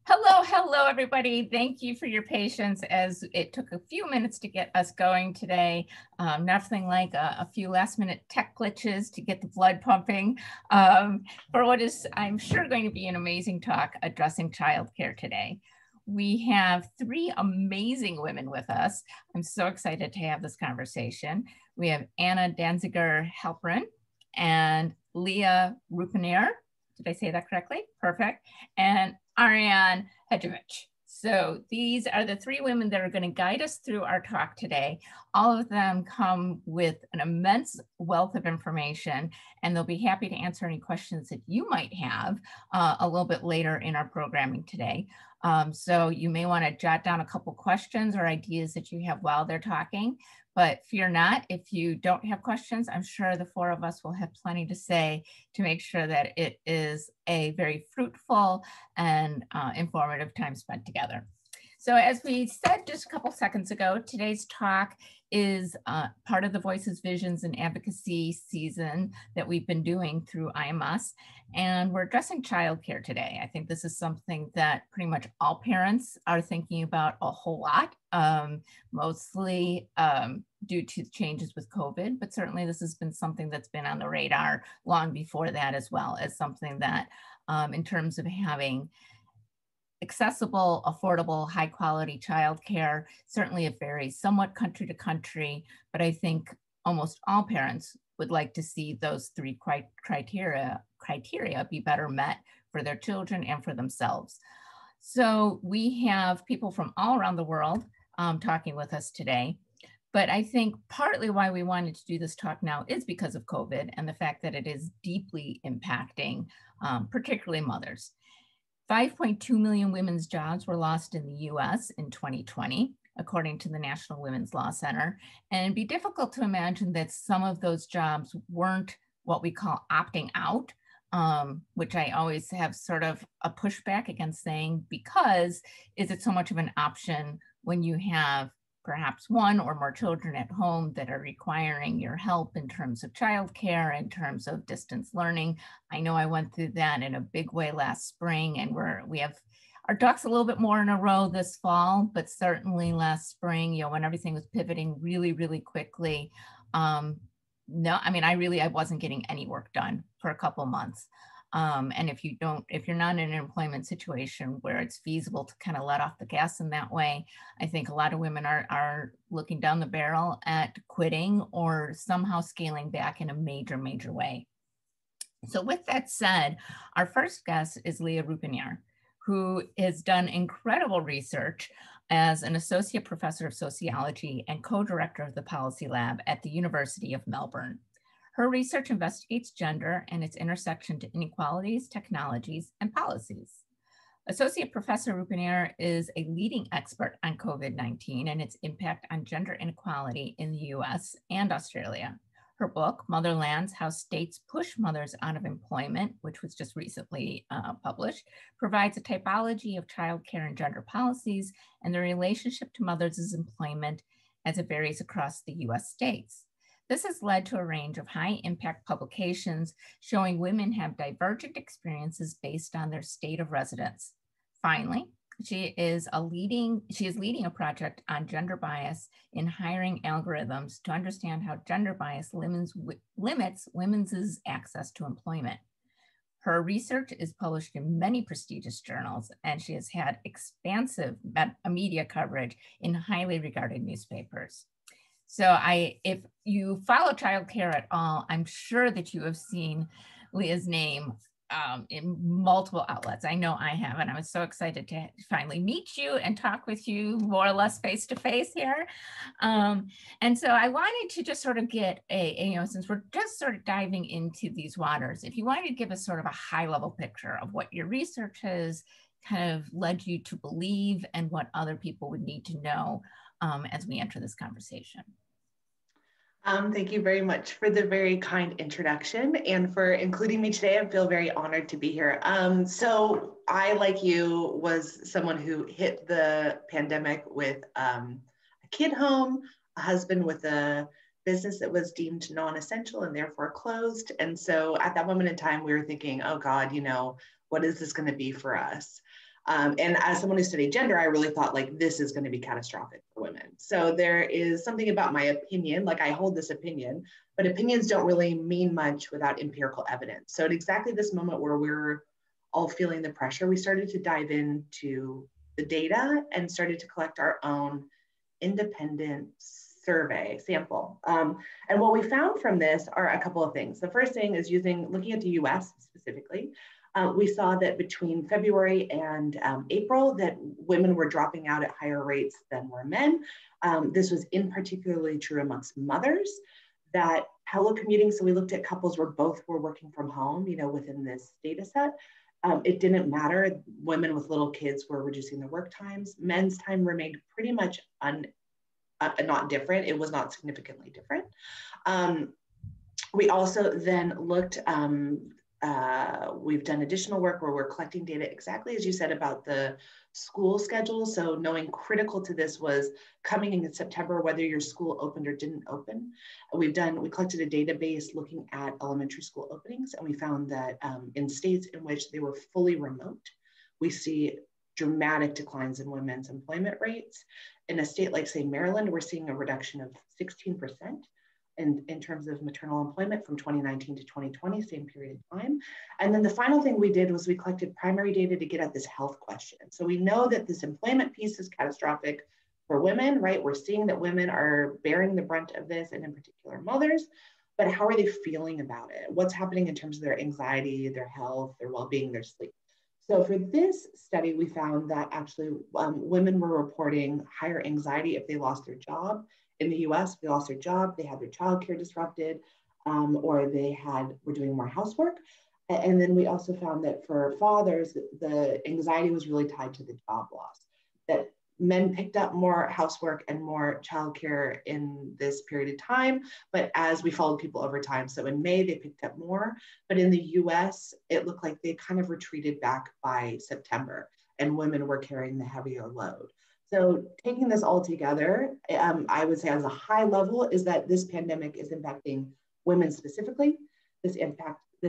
Hello, everybody. Thank you for your patience as it took a few minutes to get us going today. Nothing like a few last minute tech glitches to get the blood pumping for what is, I'm sure, going to be an amazing talk addressing childcare today. We have three amazing women with us. I'm so excited to have this conversation. We have Danziger Halperin and Leah Ruppanner. Did I say that correctly? Perfect. And Ariane Hegewisch. So these are the three women that are going to guide us through our talk today. All of them come with an immense wealth of information, and they'll be happy to answer any questions that you might have a little bit later in our programming today. So you may want to jot down a couple questions or ideas that you have while they're talking. But fear not, if you don't have questions, I'm sure the four of us will have plenty to say to make sure that it is a very fruitful and informative time spent together. So as we said just a couple seconds ago, today's talk is part of the Voices, Visions, and Advocacy season that we've been doing through IMS, and we're addressing childcare today. I think this is something that pretty much all parents are thinking about a whole lot, mostly due to changes with COVID, but certainly this has been something that's been on the radar long before that, as well as something that in terms of having accessible, affordable, high quality childcare. Certainly it varies somewhat country to country, but I think almost all parents would like to see those three criteria be better met for their children and for themselves. So we have people from all around the world talking with us today. But I think partly why we wanted to do this talk now is because of COVID and the fact that it is deeply impacting, particularly mothers. 5.2 million women's jobs were lost in the US in 2020, according to the National Women's Law Center. And it'd be difficult to imagine that some of those jobs weren't what we call opting out, which I always have sort of a pushback against saying, because is it so much of an option when you have perhaps one or more children at home that are requiring your help in terms of childcare, in terms of distance learning. I know I went through that in a big way last spring, and we have our ducks a little bit more in a row this fall, but certainly last spring, when everything was pivoting really, really quickly. No, I mean, I wasn't getting any work done for a couple months. And if you're not in an employment situation where it's feasible to kind of let off the gas in that way, I think a lot of women are looking down the barrel at quitting or somehow scaling back in a major, major way. So with that said, our first guest is Leah Ruppanner, who has done incredible research as an associate professor of sociology and co-director of the policy lab at the University of Melbourne. Her research investigates gender and its intersection to inequalities, technologies, and policies. Associate Professor Ruppanner is a leading expert on COVID-19 and its impact on gender inequality in the US and Australia. Her book, Motherlands: How States Push Mothers Out of Employment, which was just recently published, provides a typology of childcare and gender policies and the relationship to mothers' employment as it varies across the US states. This has led to a range of high impact publications showing women have divergent experiences based on their state of residence. Finally, she is leading a project on gender bias in hiring algorithms to understand how gender bias limits women's access to employment. Her research is published in many prestigious journals, and she has had expansive media coverage in highly regarded newspapers. So if you follow childcare at all, I'm sure that you have seen Leah's name in multiple outlets. I know I have, and I was so excited to finally meet you and talk with you more or less face to face here. And so I wanted to just sort of get since we're just sort of diving into these waters, if you wanted to give us sort of a high level picture of what your research has kind of led you to believe and what other people would need to know as we enter this conversation. Thank you very much for the very kind introduction and for including me today. I feel very honored to be here. So I, like you, was someone who hit the pandemic with a kid home, a husband with a business that was deemed non-essential and therefore closed. And so at that moment in time, we were thinking, oh God, what is this going to be for us? And as someone who studied gender, I really thought like, this is going to be catastrophic for women. So there is something about my opinion, like I hold this opinion, but opinions don't really mean much without empirical evidence. So at exactly this moment where we're all feeling the pressure, we started to dive into the data and started to collect our own independent survey sample. And what we found from this are a couple of things. The first thing is looking at the US specifically, we saw that between February and April that women were dropping out at higher rates than were men. This was in particularly true amongst mothers, that telecommuting, so we looked at couples where both were working from home, within this data set. It didn't matter. Women with little kids were reducing their work times. Men's time remained pretty much not different. It was not significantly different. We also then looked, we've done additional work where we're collecting data exactly as you said about the school schedule. So knowing critical to this was coming in September, whether your school opened or didn't open. We collected a database looking at elementary school openings, and we found that in states in which they were fully remote, we see dramatic declines in women's employment rates. In a state like, say, Maryland, we're seeing a reduction of 16% in terms of maternal employment from 2019 to 2020, same period of time. And then the final thing we did was we collected primary data to get at this health question. So we know that this employment piece is catastrophic for women, right? We're seeing that women are bearing the brunt of this, and in particular mothers, but how are they feeling about it? What's happening in terms of their anxiety, their health, their well-being, their sleep? So for this study, we found that actually women were reporting higher anxiety if they lost their job. In the US, if they lost their job, they had their childcare disrupted, or they were doing more housework. And then we also found that for fathers, the anxiety was really tied to the job loss, that men picked up more housework and more childcare in this period of time, but as we followed people over time. So in May, they picked up more, but in the US, it looked like they kind of retreated back by September, and women were carrying the heavier load. So taking this all together, I would say as a high level is that this pandemic is impacting women specifically. This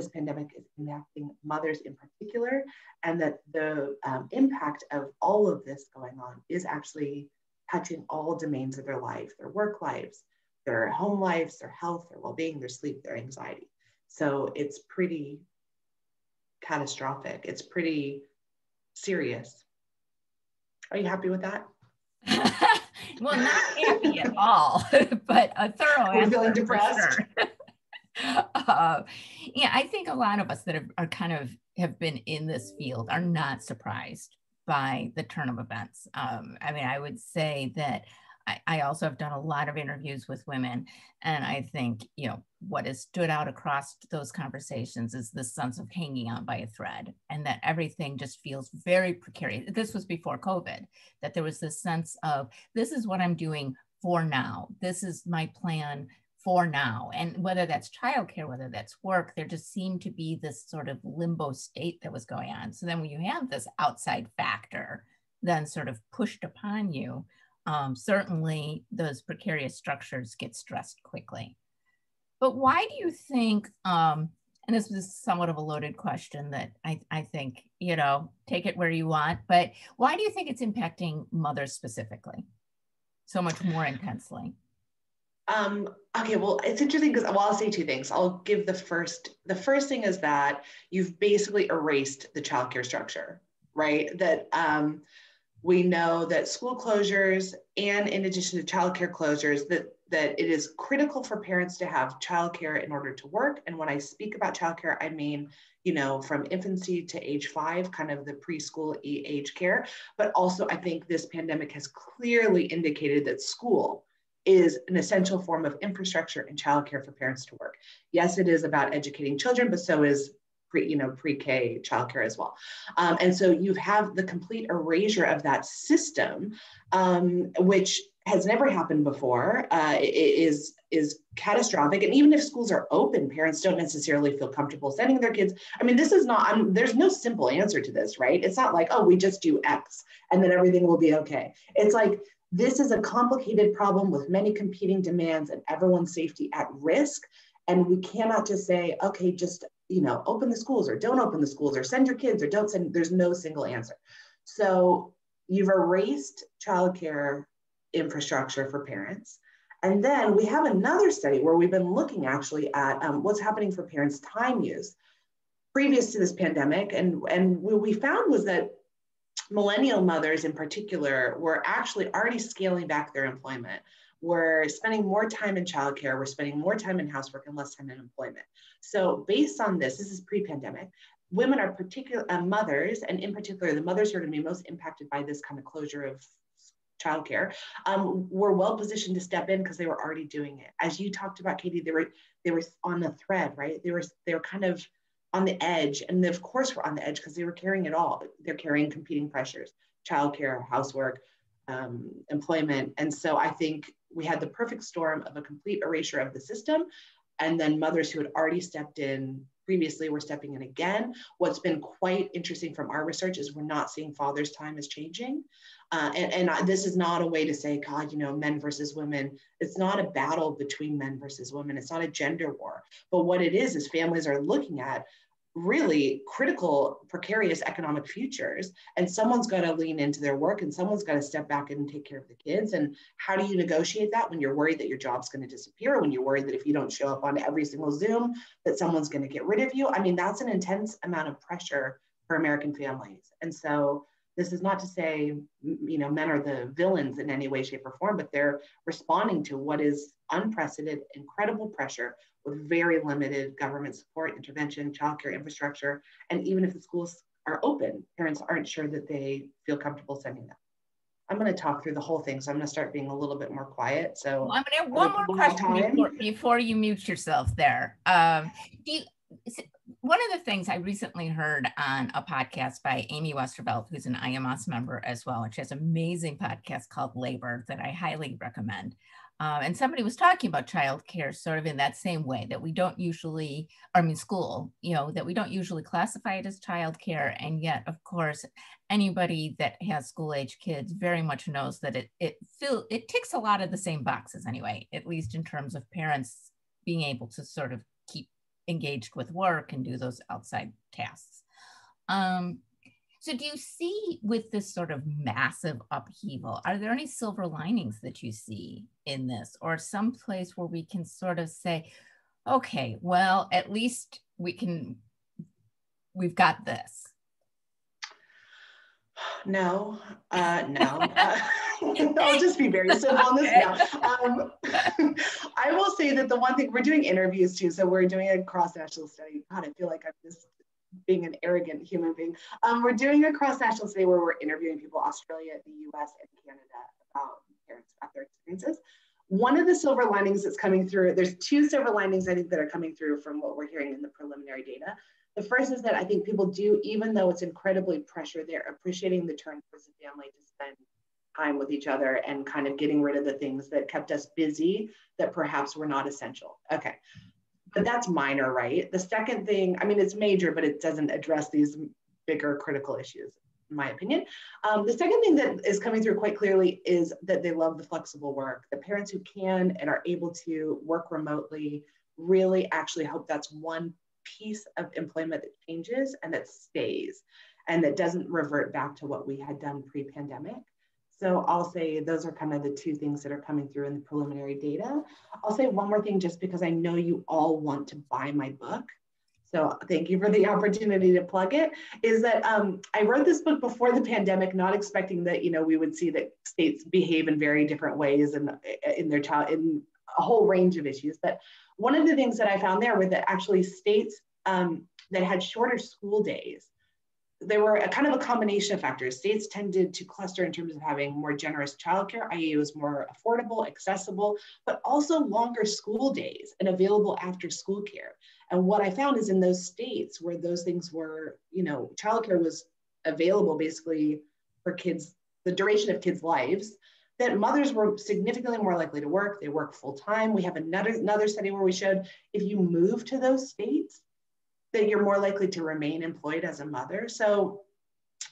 pandemic is impacting mothers in particular, and that the impact of all of this going on is actually touching all domains of their life, their work lives, their home lives, their health, their well-being, their sleep, their anxiety. So it's pretty catastrophic. It's pretty serious. Are you happy with that? Well, not happy at all, but a thorough answer. We're feeling depressed. Yeah, I think a lot of us that have been in this field are not surprised by the turn of events. I mean, I would say that I also have done a lot of interviews with women, and I think, what has stood out across those conversations is this sense of hanging on by a thread, and that everything just feels very precarious. This was before COVID, that there was this sense of, this is what I'm doing for now. This is my plan for now. And whether that's childcare, whether that's work, there just seemed to be this sort of limbo state that was going on. So then when you have this outside factor then sort of pushed upon you, certainly those precarious structures get stressed quickly. But why do you think, and this was somewhat of a loaded question that I think, take it where you want, but why do you think it's impacting mothers specifically so much more intensely? Okay, well, it's interesting because, I'll say two things. I'll give the first thing is that you've basically erased the childcare structure, right? That we know that school closures, and in addition to childcare closures, that it is critical for parents to have childcare in order to work. And when I speak about childcare, I mean, from infancy to age 5, kind of the preschool age care. But also, I think this pandemic has clearly indicated that school is an essential form of infrastructure and childcare for parents to work. Yes, it is about educating children, but so is pre-K childcare as well. And so you have the complete erasure of that system, which has never happened before. It is catastrophic. And even if schools are open, parents don't necessarily feel comfortable sending their kids. I mean, this is not, there's no simple answer to this, right? It's not like, oh, we just do X and then everything will be okay. It's like, this is a complicated problem with many competing demands and everyone's safety at risk. And we cannot just say, okay, just, open the schools or don't open the schools or send your kids or don't send, there's no single answer. So you've erased childcare infrastructure for parents. And then we have another study where we've been looking actually at what's happening for parents' time use previous to this pandemic. And what we found was that millennial mothers in particular were actually already scaling back their employment. We're spending more time in childcare, we're spending more time in housework and less time in employment. So based on this is pre-pandemic, women are mothers, and in particular, the mothers who are going to be most impacted by this kind of closure of childcare, were well positioned to step in because they were already doing it. As you talked about, Katie, they were on the thread, right? They were kind of on the edge, and of course we're on the edge because they were carrying it all. They're carrying competing pressures: childcare, housework, employment. And so I think we had the perfect storm of a complete erasure of the system, and then mothers who had already stepped in previously were stepping in again. What's been quite interesting from our research is we're not seeing fathers' time is changing. And this is not a way to say, God, men versus women. It's not a battle between men versus women. It's not a gender war. But what it is families are looking at really critical, precarious economic futures. And someone's got to lean into their work, and someone's got to step back and take care of the kids. And how do you negotiate that when you're worried that your job's going to disappear, when you're worried that if you don't show up on every single Zoom, that someone's going to get rid of you? I mean, that's an intense amount of pressure for American families. And so this is not to say, men are the villains in any way, shape, or form, but they're responding to what is unprecedented, incredible pressure with very limited government support, intervention, childcare infrastructure. And even if the schools are open, parents aren't sure that they feel comfortable sending them. I'm going to talk through the whole thing, so I'm going to start being a little bit more quiet. So well, I'm going to have one more question before you mute yourself there. One of the things I recently heard on a podcast by Amy Westervelt, who's an IMS member as well, and she has an amazing podcast called Labor that I highly recommend. And somebody was talking about childcare sort of in that same way, that we don't usually, school, that we don't usually classify it as childcare. And yet, of course, anybody that has school age kids very much knows that it ticks a lot of the same boxes anyway, at least in terms of parents being able to sort of keep engaged with work and do those outside tasks. So do you see with this sort of massive upheaval, are there any silver linings that you see in this, or some place where we can sort of say, okay, well, at least we've got this? No. I'll just be very simple on this now. I will say that the one thing, we're doing interviews too, so we're doing a cross-national study. God, I feel like I'm just being an arrogant human being. We're doing a cross-national study where we're interviewing people, Australia, the US, and Canada, about parents, about their experiences. One of the silver linings that's coming through, there's two silver linings I think that are coming through from what we're hearing in the preliminary data. The first is that I think people do, even though it's incredibly pressure, they're appreciating the turn towards the family to spend time with each other and kind of getting rid of the things that kept us busy that perhaps were not essential. Okay. But that's minor, right? The second thing, it's major, but it doesn't address these bigger critical issues, in my opinion. The second thing that is coming through quite clearly is that they love the flexible work. The parents who can and are able to work remotely really actually hope that's one piece of employment that changes and that stays and that doesn't revert back to what we had done pre-pandemic. So I'll say those are kind of the two things that are coming through in the preliminary data. I'll say one more thing, just because I know you all want to buy my book. So thank you for the opportunity to plug it, is that I wrote this book before the pandemic, not expecting that, we would see that states behave in very different ways and in a whole range of issues. But one of the things that I found there were that actually states that had shorter school days, there were a kind of a combination of factors. States tended to cluster in terms of having more generous childcare, i.e. it was more affordable, accessible, but also longer school days and available after school care. And what I found is in those states where those things were, childcare was available basically for kids, the duration of kids' lives, that mothers were significantly more likely to work. They work full time. We have another study where we showed if you move to those states, that you're more likely to remain employed as a mother. So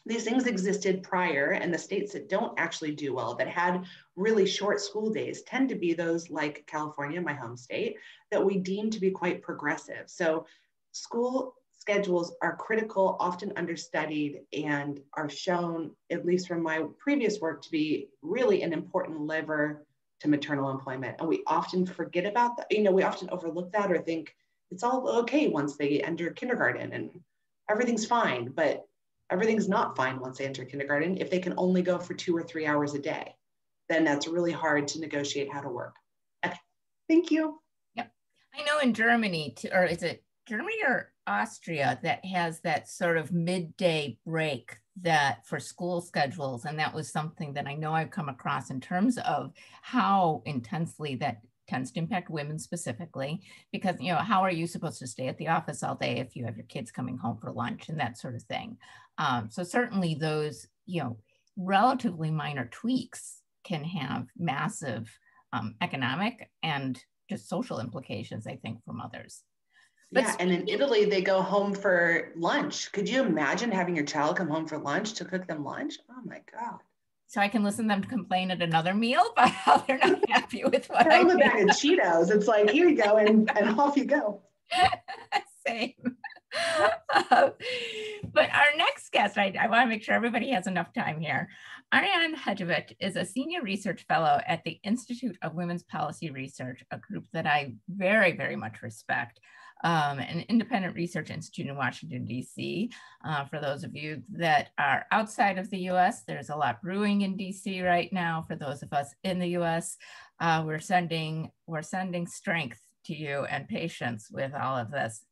these things existed prior, and the states that don't actually do well, that had really short school days, tend to be those like California, my home state, that we deem to be quite progressive. So school schedules are critical, often understudied, and are shown, at least from my previous work, to be really an important lever to maternal employment. And we often forget about that. We often overlook that or think it's all okay once they enter kindergarten and everything's fine, but everything's not fine once they enter kindergarten. If they can only go for 2 or 3 hours a day, then that's really hard to negotiate how to work. Okay, thank you. Yep. I know in Germany, or is it Germany or Austria, that has that sort of midday break that for school schedules. And that was something that I know I've come across in terms of how intensely that tends to impact women specifically, because, how are you supposed to stay at the office all day if you have your kids coming home for lunch and that sort of thing? So certainly those, relatively minor tweaks can have massive economic and just social implications, I think, for mothers. Yeah, and in Italy, they go home for lunch. Could you imagine having your child come home for lunch to cook them lunch? Oh my God. So I can listen to them complain at another meal about how they're not happy with what I do. Throw them a bag of Cheetos. It's like, here you go, and off you go. Same. But our next guest, I want to make sure everybody has enough time here. Ariane Hegewisch is a senior research fellow at the Institute of Women's Policy Research, a group that I very, very much respect. An independent research institute in Washington, D.C. For those of you that are outside of the U.S., there's a lot brewing in D.C. right now. For those of us in the U.S., we're sending strength to you and patience with all of this.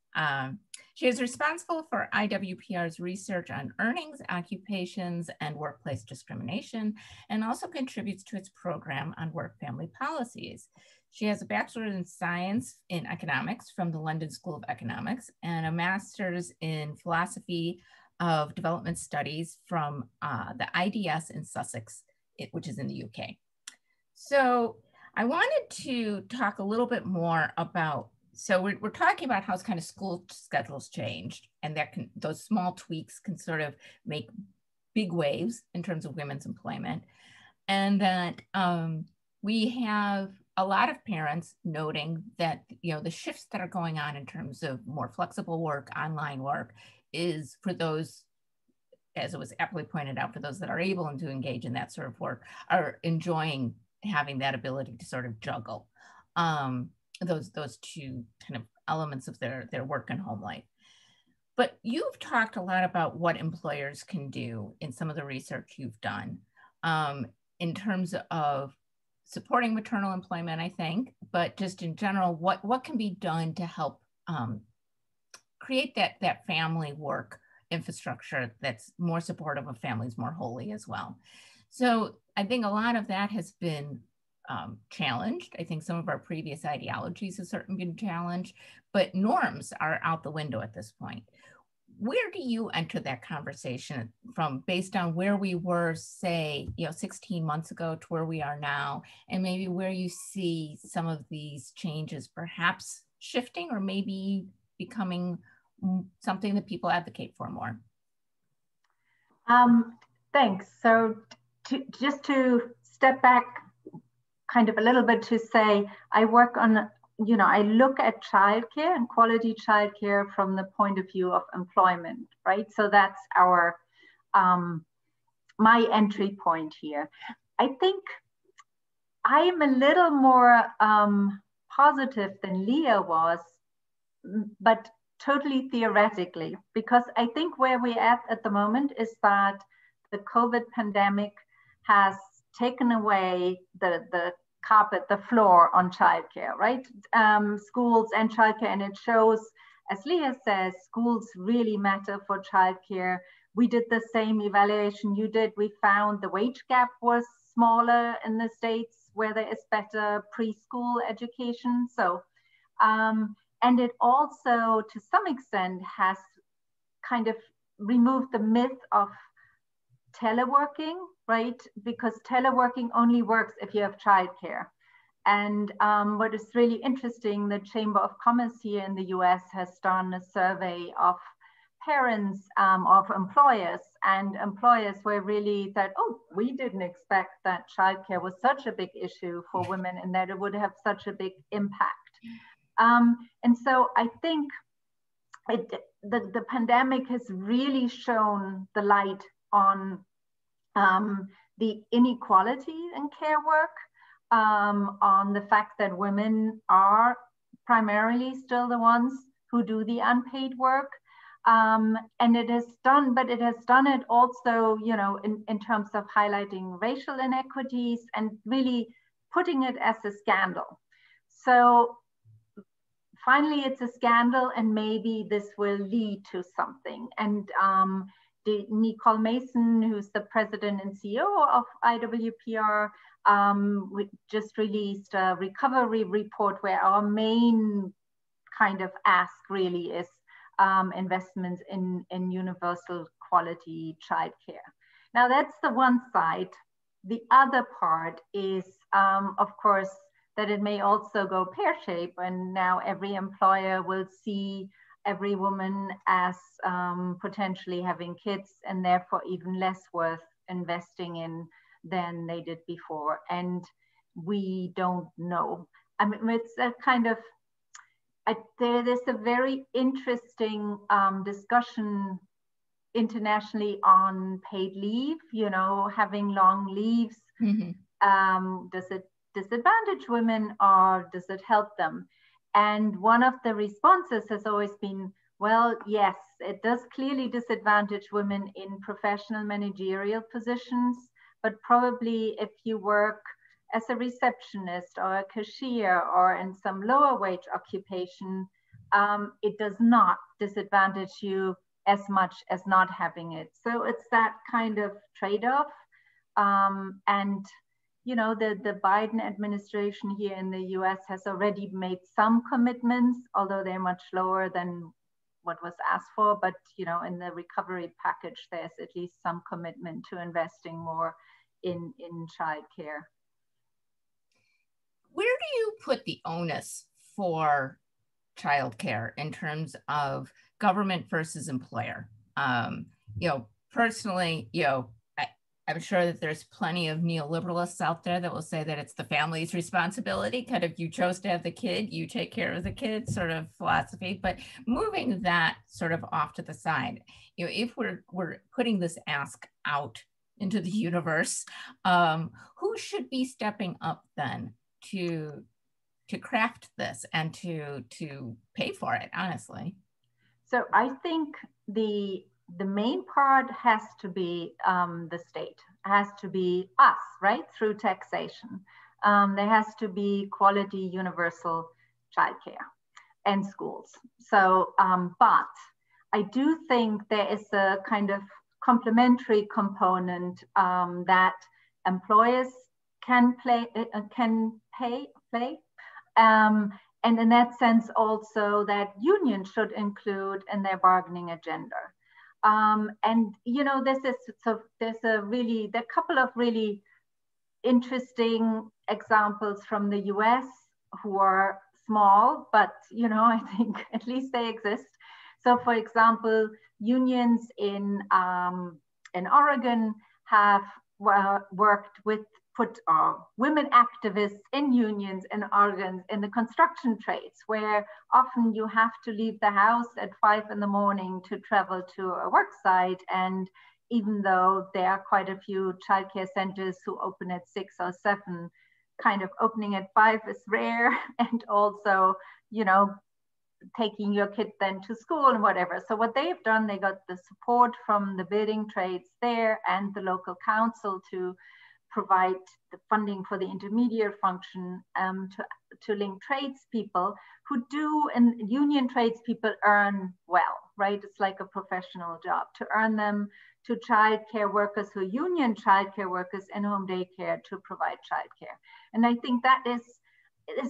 She is responsible for IWPR's research on earnings, occupations, and workplace discrimination, and also contributes to its program on work-family policies. She has a bachelor's in science in economics from the London School of Economics and a master's in philosophy of development studies from the IDS in Sussex, which is in the UK. So I wanted to talk a little bit more about, so we're talking about how kind of school schedules changed, and that those small tweaks can sort of make big waves in terms of women's employment. And that we have a lot of parents noting that, the shifts that are going on in terms of more flexible work, online work, is for those, as it was aptly pointed out, for those that are able to engage in that sort of work, are enjoying having that ability to sort of juggle those two kind of elements of their work and home life. But you've talked a lot about what employers can do in some of the research you've done in terms of supporting maternal employment, I think, but just in general, what can be done to help create that family work infrastructure that's more supportive of families more wholly as well. So I think a lot of that has been challenged. I think some of our previous ideologies have certainly been challenged, but norms are out the window at this point. Where do you enter that conversation from, based on where we were, say, 16 months ago to where we are now, and maybe where you see some of these changes perhaps shifting or maybe becoming something that people advocate for more? Thanks. So just to step back kind of a little bit to say, I work on, I look at childcare and quality childcare from the point of view of employment, right? So that's our, my entry point here. I think I am a little more positive than Leah was, but totally theoretically, because I think where we're at the moment is that the COVID pandemic has taken away the carpet, the floor on childcare, right? Schools and childcare, and it shows, as Leah says, schools really matter for childcare. We did the same evaluation you did. We found the wage gap was smaller in the states where there is better preschool education. So, and it also, to some extent, has kind of removed the myth of teleworking, right? Because teleworking only works if you have childcare. And what is really interesting, the Chamber of Commerce here in the US has done a survey of parents of employers, and employers were really that, oh, we didn't expect that childcare was such a big issue for women and that it would have such a big impact. And so I think the pandemic has really shown the light on the inequality in care work, on the fact that women are primarily still the ones who do the unpaid work. And it has done, but it has done it also, you know, in terms of highlighting racial inequities and really putting it as a scandal. So finally, it's a scandal, and maybe this will lead to something. And Nicole Mason, who's the president and CEO of IWPR, we just released a recovery report where our main kind of ask really is investments in universal quality childcare. Now that's the one side. The other part is, of course, that it may also go pear-shaped, and now every employer will see every woman as potentially having kids and therefore even less worth investing in than they did before. And we don't know. I mean, it's a kind of, there's a very interesting discussion internationally on paid leave, you know, having long leaves. Mm-hmm. Does it disadvantage women or does it help them? And one of the responses has always been, well, yes, it does clearly disadvantage women in professional managerial positions, but probably if you work as a receptionist or a cashier or in some lower wage occupation, it does not disadvantage you as much as not having it. So it's that kind of trade-off. And you know, the Biden administration here in the US has already made some commitments, although they're much lower than what was asked for. But, you know, in the recovery package, there's at least some commitment to investing more in childcare. Where do you put the onus for childcare in terms of government versus employer? You know, personally, you know, I'm sure that there's plenty of neoliberalists out there that will say that it's the family's responsibility, kind of you chose to have the kid, you take care of the kid sort of philosophy. But moving that sort of off to the side, you know, if we're putting this ask out into the universe, who should be stepping up then to craft this and to pay for it, honestly? So I think the main part has to be the state, has to be us, right? Through taxation. There has to be quality universal childcare and schools. So, but I do think there is a kind of complementary component that employers can play. And in that sense also that unions should include in their bargaining agenda. And you know, there are a couple of really interesting examples from the US who are small, but you know, I think at least they exist. So for example, unions in Oregon have put women activists in unions in Oregon in the construction trades, where often you have to leave the house at 5 in the morning to travel to a work site. And even though there are quite a few childcare centers who open at 6 or 7, kind of opening at 5 is rare. And also, you know, taking your kid then to school and whatever. So what they've done, they got the support from the building trades there and the local council to provide the funding for the intermediate function to link tradespeople who do, and union tradespeople earn well, right? It's like a professional job, to earn them to childcare workers who are union childcare workers and home daycare to provide childcare. And I think that is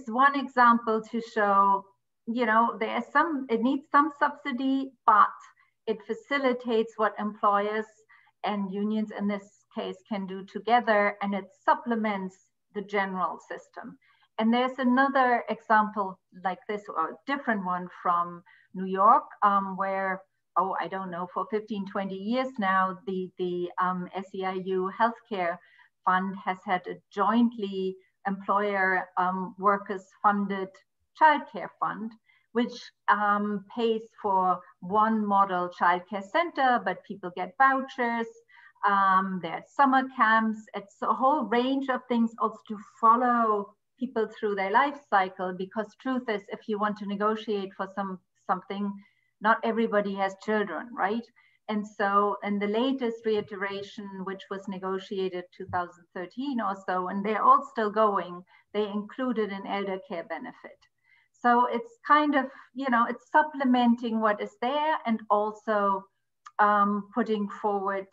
one example to show, you know, it needs some subsidy, but it facilitates what employers and unions in this case can do together, and it supplements the general system. And there's another example like this, or a different one from New York, where, I don't know, for 15, 20 years now, the SEIU Healthcare Fund has had a jointly employer workers funded childcare fund, which pays for one model childcare center, but people get vouchers. There's summer camps. It's a whole range of things also to follow people through their life cycle, because truth is, if you want to negotiate for something, not everybody has children, right? And so in the latest reiteration, which was negotiated 2013 or so, and they're all still going, they included an elder care benefit. So it's kind of, you know, it's supplementing what is there, and also putting forward,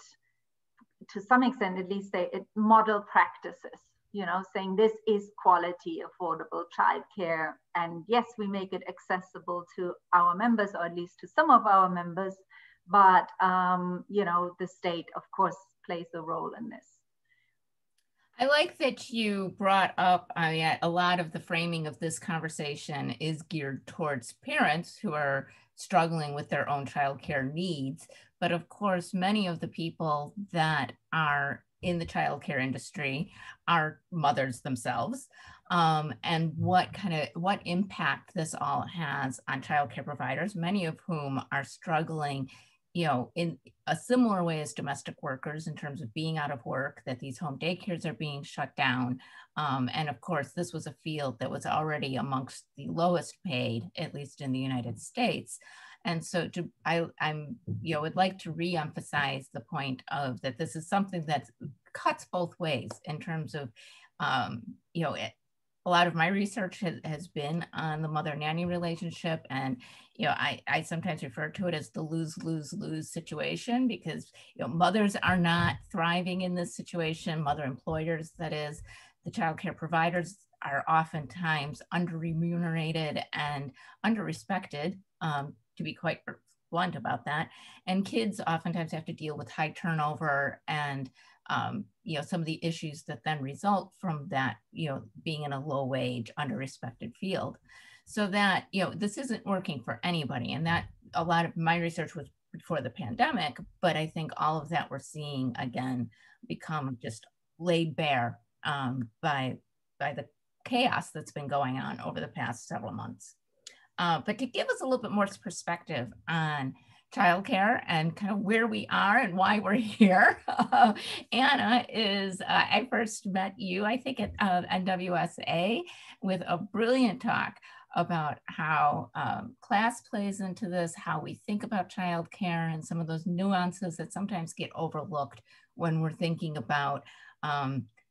to some extent at least, model practices, you know, saying this is quality, affordable childcare. And yes, we make it accessible to our members, or at least to some of our members, but, you know, the state, of course, plays a role in this. I like that you brought up, a lot of the framing of this conversation is geared towards parents who are struggling with their own childcare needs. But of course, many of the people that are in the childcare industry are mothers themselves. And what impact this all has on childcare providers, many of whom are struggling, you know, in a similar way as domestic workers in terms of being out of work, that these home daycares are being shut down. And of course, this was a field that was already amongst the lowest paid, at least in the United States. And so I'm, you know, would like to reemphasize the point of that this is something that cuts both ways in terms of, you know, a lot of my research has been on the mother-nanny relationship. And, you know, I sometimes refer to it as the lose-lose-lose situation, because, you know, mothers are not thriving in this situation, mother employers, that is. The childcare providers are oftentimes under-remunerated and under-respected, to be quite blunt about that. And kids oftentimes have to deal with high turnover and, you know, some of the issues that then result from that, you know, being in a low wage, under-respected field. So that, you know, this isn't working for anybody. And that a lot of my research was before the pandemic, but I think all of that we're seeing again become just laid bare by the chaos that's been going on over the past several months. But to give us a little bit more perspective on childcare and kind of where we are and why we're here, Anna is, I first met you, I think, at NWSA with a brilliant talk about how class plays into this, how we think about childcare, and some of those nuances that sometimes get overlooked when we're thinking about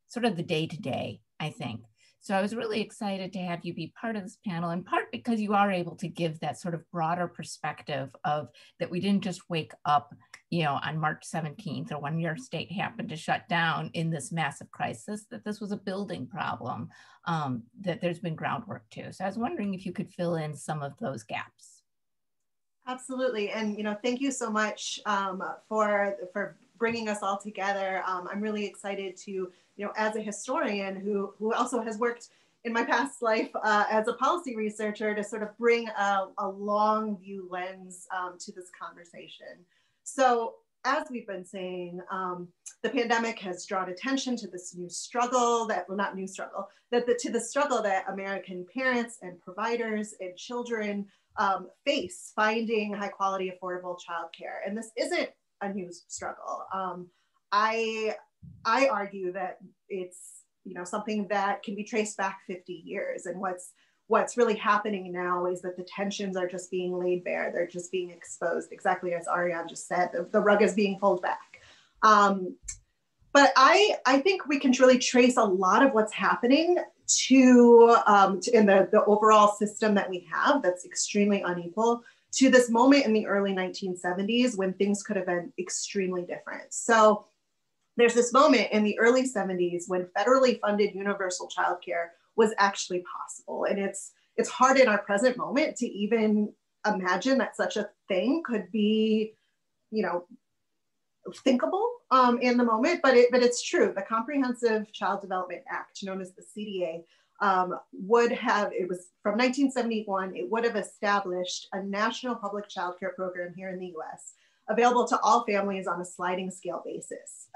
sort of the day-to-day, I think. So I was really excited to have you be part of this panel, in part because you are able to give that sort of broader perspective of that we didn't just wake up, you know, on March 17th or when your state happened to shut down in this massive crisis, that this was a building problem, that there's been groundwork to. So I was wondering if you could fill in some of those gaps. Absolutely. And, you know, thank you so much for bringing us all together. I'm really excited to, you know, as a historian who also has worked in my past life as a policy researcher, to sort of bring a long view lens to this conversation. So as we've been saying, the pandemic has drawn attention to this new struggle that, well, not new struggle, to the struggle that American parents and providers and children face finding high quality, affordable childcare. And this isn't a new struggle. I argue that it's, you know, something that can be traced back 50 years. And what's really happening now is that the tensions are just being laid bare. They're just being exposed, exactly as Ariane just said. The rug is being pulled back. But I think we can really trace a lot of what's happening to in the overall system that we have that's extremely unequal, to this moment in the early 1970s when things could have been extremely different. So there's this moment in the early 70s when federally funded universal childcare was actually possible. And it's hard in our present moment to even imagine that such a thing could be, you know, thinkable in the moment, but it's true. The Comprehensive Child Development Act, known as the CDA, would have, it was from 1971, it would have established a national public child care program here in the US, available to all families on a sliding scale basis.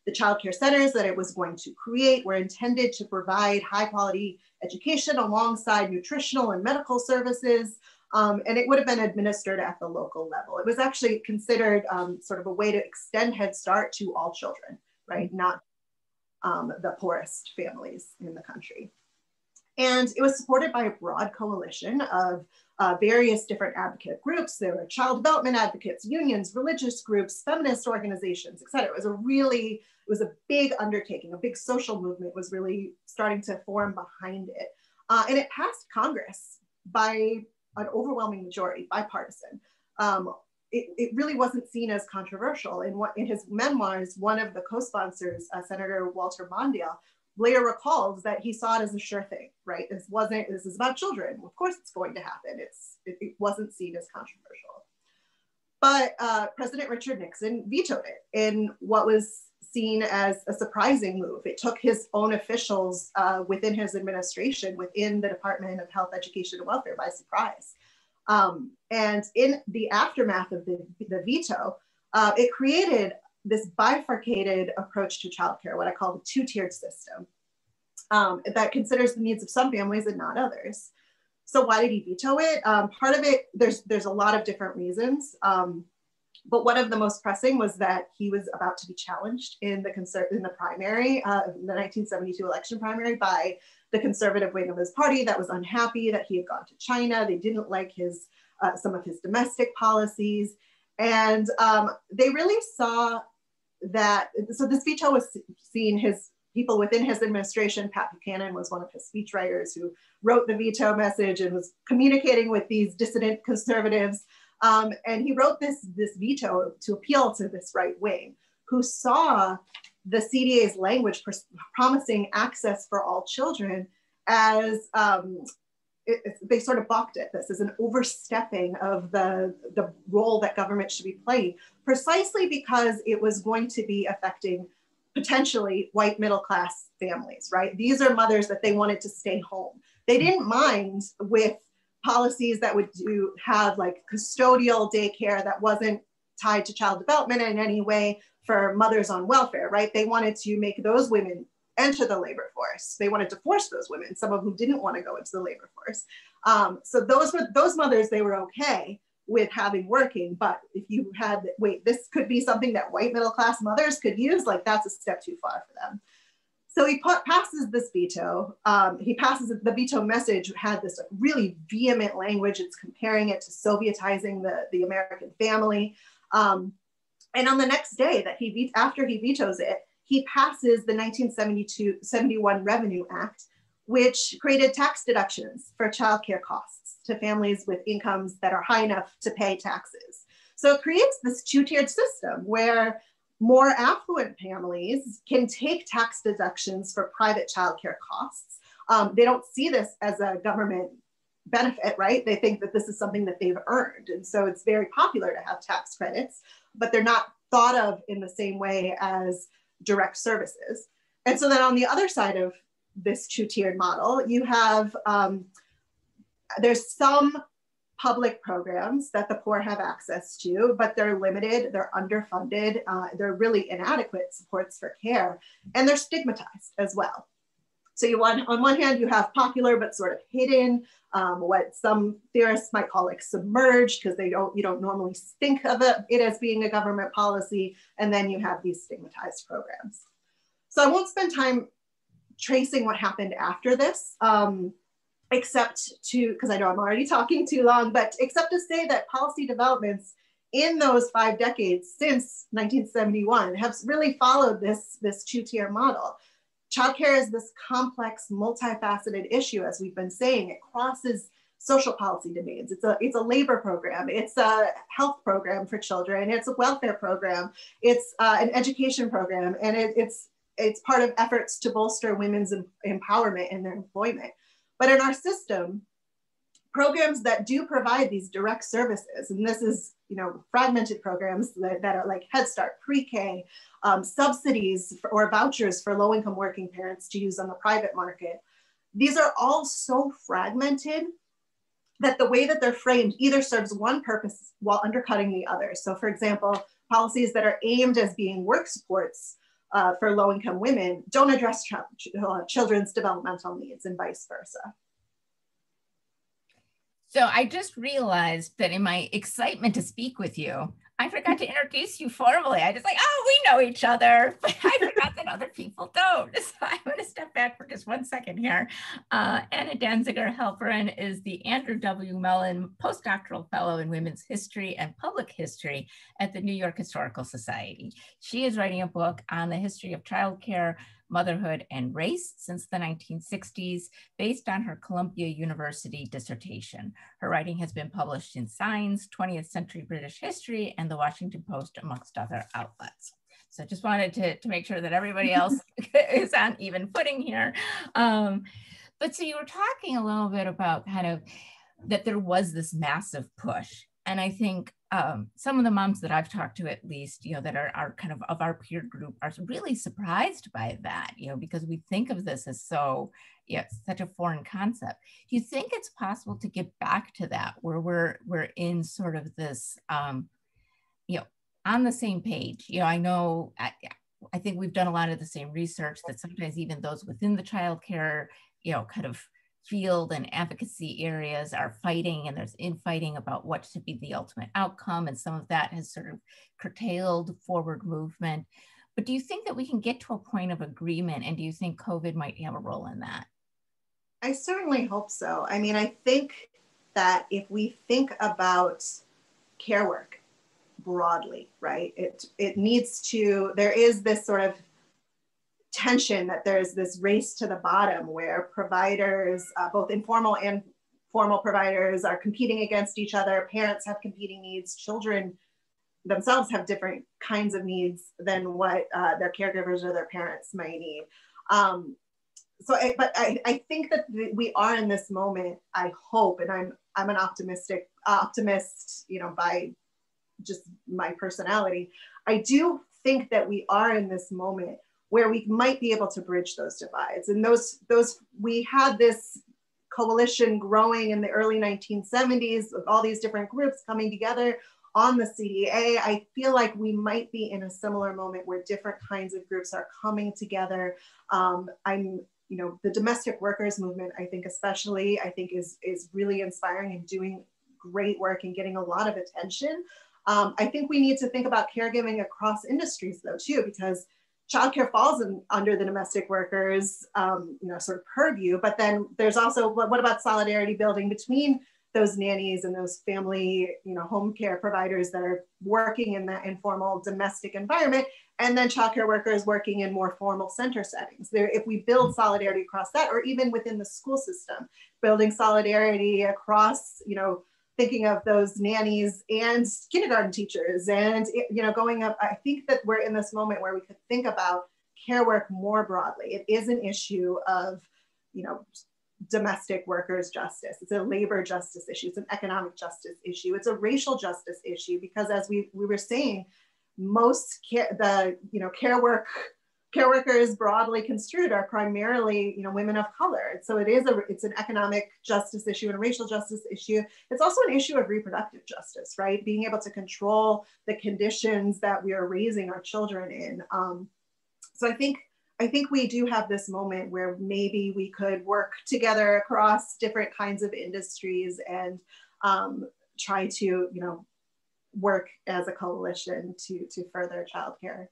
The child care centers that it was going to create were intended to provide high quality education alongside nutritional and medical services, And it would have been administered at the local level. It was actually considered sort of a way to extend Head Start to all children, right? Not the poorest families in the country. And it was supported by a broad coalition of various different advocate groups. There were child development advocates, unions, religious groups, feminist organizations, et cetera. It was a big undertaking, a big social movement was really starting to form behind it. And it passed Congress by an overwhelming majority, bipartisan. It really wasn't seen as controversial. In his memoirs, one of the co-sponsors, Senator Walter Mondale, later recalls that he saw it as a sure thing, right? This is about children. Of course it's going to happen. It wasn't seen as controversial. But President Richard Nixon vetoed it in what was seen as a surprising move. It took his own officials within his administration, within the Department of Health, Education, and Welfare by surprise. And in the aftermath of the veto, it created this bifurcated approach to childcare, what I call the two-tiered system, that considers the needs of some families and not others. So why did he veto it? Part of it, there's a lot of different reasons, but one of the most pressing was that he was about to be challenged in the primary, the 1972 election primary, by the conservative wing of his party that was unhappy that he had gone to China. They didn't like some of his domestic policies. And they really saw that, so this veto was seen, his people within his administration, Pat Buchanan was one of his speechwriters who wrote the veto message and was communicating with these dissident conservatives. And he wrote this veto to appeal to this right wing, who saw the CDA's language promising access for all children as, they sort of balked at this as an overstepping of the role that government should be playing, precisely because it was going to be affecting potentially white middle-class families, right? These are mothers that they wanted to stay home. They didn't mind with policies that would have like custodial daycare that wasn't tied to child development in any way for mothers on welfare, right? They wanted to make those women enter the labor force. They wanted to force those women, some of whom didn't want to go into the labor force. So those mothers, they were okay with having working, but if you had, wait, this could be something that white middle-class mothers could use, like that's a step too far for them. So he passes this veto. The veto message had this really vehement language. It's comparing it to Sovietizing the American family. And on the next day after he vetoes it, he passes the 1971 Revenue Act, which created tax deductions for childcare costs to families with incomes that are high enough to pay taxes. So it creates this two-tiered system where more affluent families can take tax deductions for private childcare costs. They don't see this as a government benefit, right? They think that this is something that they've earned. And so it's very popular to have tax credits, but they're not thought of in the same way as direct services. And so then on the other side of this two-tiered model, you have, there's some public programs that the poor have access to, but they're limited, they're underfunded, they're really inadequate supports for care, and they're stigmatized as well. So on one hand, you have popular but sort of hidden, what some theorists might call like submerged, because you don't normally think of it as being a government policy, and then you have these stigmatized programs. So I won't spend time tracing what happened after this, except because I know I'm already talking too long, but except to say that policy developments in those 5 decades since 1971 have really followed this two-tier model. Childcare is this complex, multifaceted issue, as we've been saying. It crosses social policy domains. It's a labor program. It's a health program for children. It's a welfare program. It's an education program. And it's part of efforts to bolster women's empowerment in their employment. But in our system, programs that do provide these direct services, and this is, fragmented programs that are like Head Start, pre-K, subsidies or vouchers for low-income working parents to use on the private market. These are all so fragmented that the way that they're framed either serves one purpose while undercutting the other. So for example, policies that are aimed as being work supports for low-income women don't address children's developmental needs and vice versa. So I just realized that in my excitement to speak with you, I forgot to introduce you formally. I just like, oh, we know each other, but I forgot that other people don't. So I'm going to step back for just 1 second here. Anna Danziger Halperin is the Andrew W. Mellon Postdoctoral Fellow in Women's History and Public History at the New York Historical Society. She is writing a book on the history of childcare, motherhood, and race since the 1960s, based on her Columbia University dissertation. Her writing has been published in Signs, 20th Century British History, and the Washington Post, amongst other outlets. So I just wanted to make sure that everybody else is on even footing here. But so you were talking a little bit about kind of that there was this massive push. And I think some of the moms that I've talked to, at least, that are kind of our peer group, are really surprised by that, because we think of this as such a foreign concept. Do you think it's possible to get back to that, where we're in sort of this, on the same page? I know, I think we've done a lot of the same research that sometimes even those within the childcare, kind of field and advocacy areas are fighting, and there's infighting about what should be the ultimate outcome. And some of that has sort of curtailed forward movement. But do you think that we can get to a point of agreement? And do you think COVID might have a role in that? I certainly hope so. I mean, I think that if we think about care work broadly, right, it needs to, there is this sort of tension that there's this race to the bottom where providers, both informal and formal providers, are competing against each other. Parents have competing needs. Children themselves have different kinds of needs than what their caregivers or their parents might need. But I think that we are in this moment, I hope, and I'm an optimist, by just my personality. I do think that we are in this moment where we might be able to bridge those divides. And we had this coalition growing in the early 1970s with all these different groups coming together on the CDA. I feel like we might be in a similar moment where different kinds of groups are coming together. The domestic workers movement, I think especially, is really inspiring and doing great work and getting a lot of attention. I think we need to think about caregiving across industries though too, because childcare falls under the domestic workers, sort of purview, but then there's also, what about solidarity building between those nannies and those family, home care providers that are working in that informal domestic environment, and then childcare workers working in more formal center settings. If we build solidarity across that, or even within the school system, building solidarity across, thinking of those nannies and kindergarten teachers and, going up, I think that we're in this moment where we could think about care work more broadly. It is an issue of, domestic workers justice. It's a labor justice issue. It's an economic justice issue. It's a racial justice issue, because as we were saying, most care workers broadly construed are primarily, women of color. So it's an economic justice issue and a racial justice issue. It's also an issue of reproductive justice, right? Being able to control the conditions that we are raising our children in. So I think we do have this moment where maybe we could work together across different kinds of industries and try to, work as a coalition to further childcare.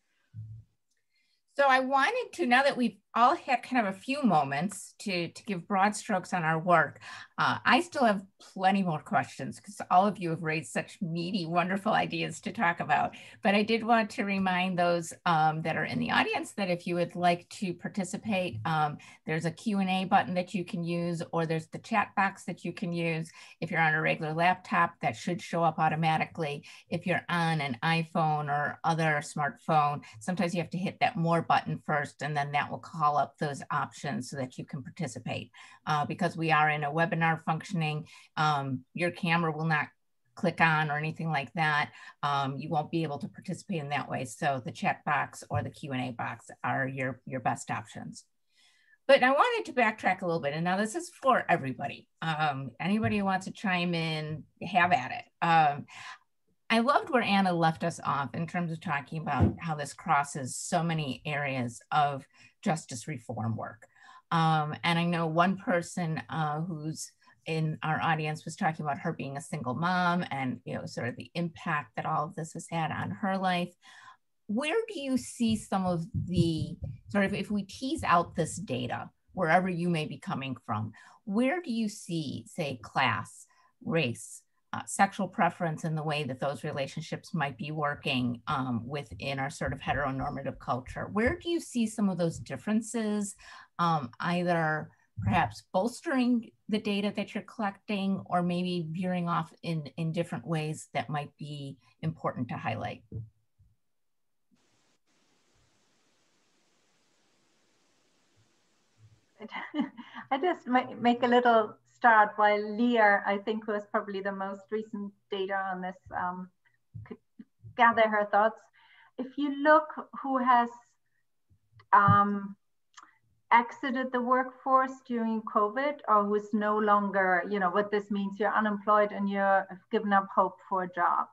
So I wanted to, now that we've all had kind of a few moments to give broad strokes on our work, I still have plenty more questions because all of you have raised such meaty, wonderful ideas to talk about. But I did want to remind those that are in the audience that if you would like to participate, there's a Q&A button that you can use, or there's the chat box that you can use. If you're on a regular laptop, that should show up automatically. If you're on an iPhone or other smartphone, sometimes you have to hit that more button first, and then that will call up those options so that you can participate. Because we are in a webinar functioning, your camera will not click on or anything like that. You won't be able to participate in that way. So the chat box or the Q&A box are your best options. But I wanted to backtrack a little bit, and now this is for everybody. Anybody who wants to chime in, have at it. I loved where Anna left us off in terms of talking about how this crosses so many areas of justice reform work. And I know one person who's in our audience was talking about her being a single mom and, you know, sort of the impact that all of this has had on her life. Where do you see some of the sort of, if we tease out this data, wherever you may be coming from, where do you see, say, class, race, sexual preference, and the way that those relationships might be working within our sort of heteronormative culture? Where do you see some of those differences, either perhaps bolstering the data that you're collecting or maybe veering off in different ways that might be important to highlight? I just make a little start while Leah, I think, was probably the most recent data on this, could gather her thoughts. If you look who has exited the workforce during COVID or who's no longer, you know, what this means, you're unemployed and you're given up hope for a job.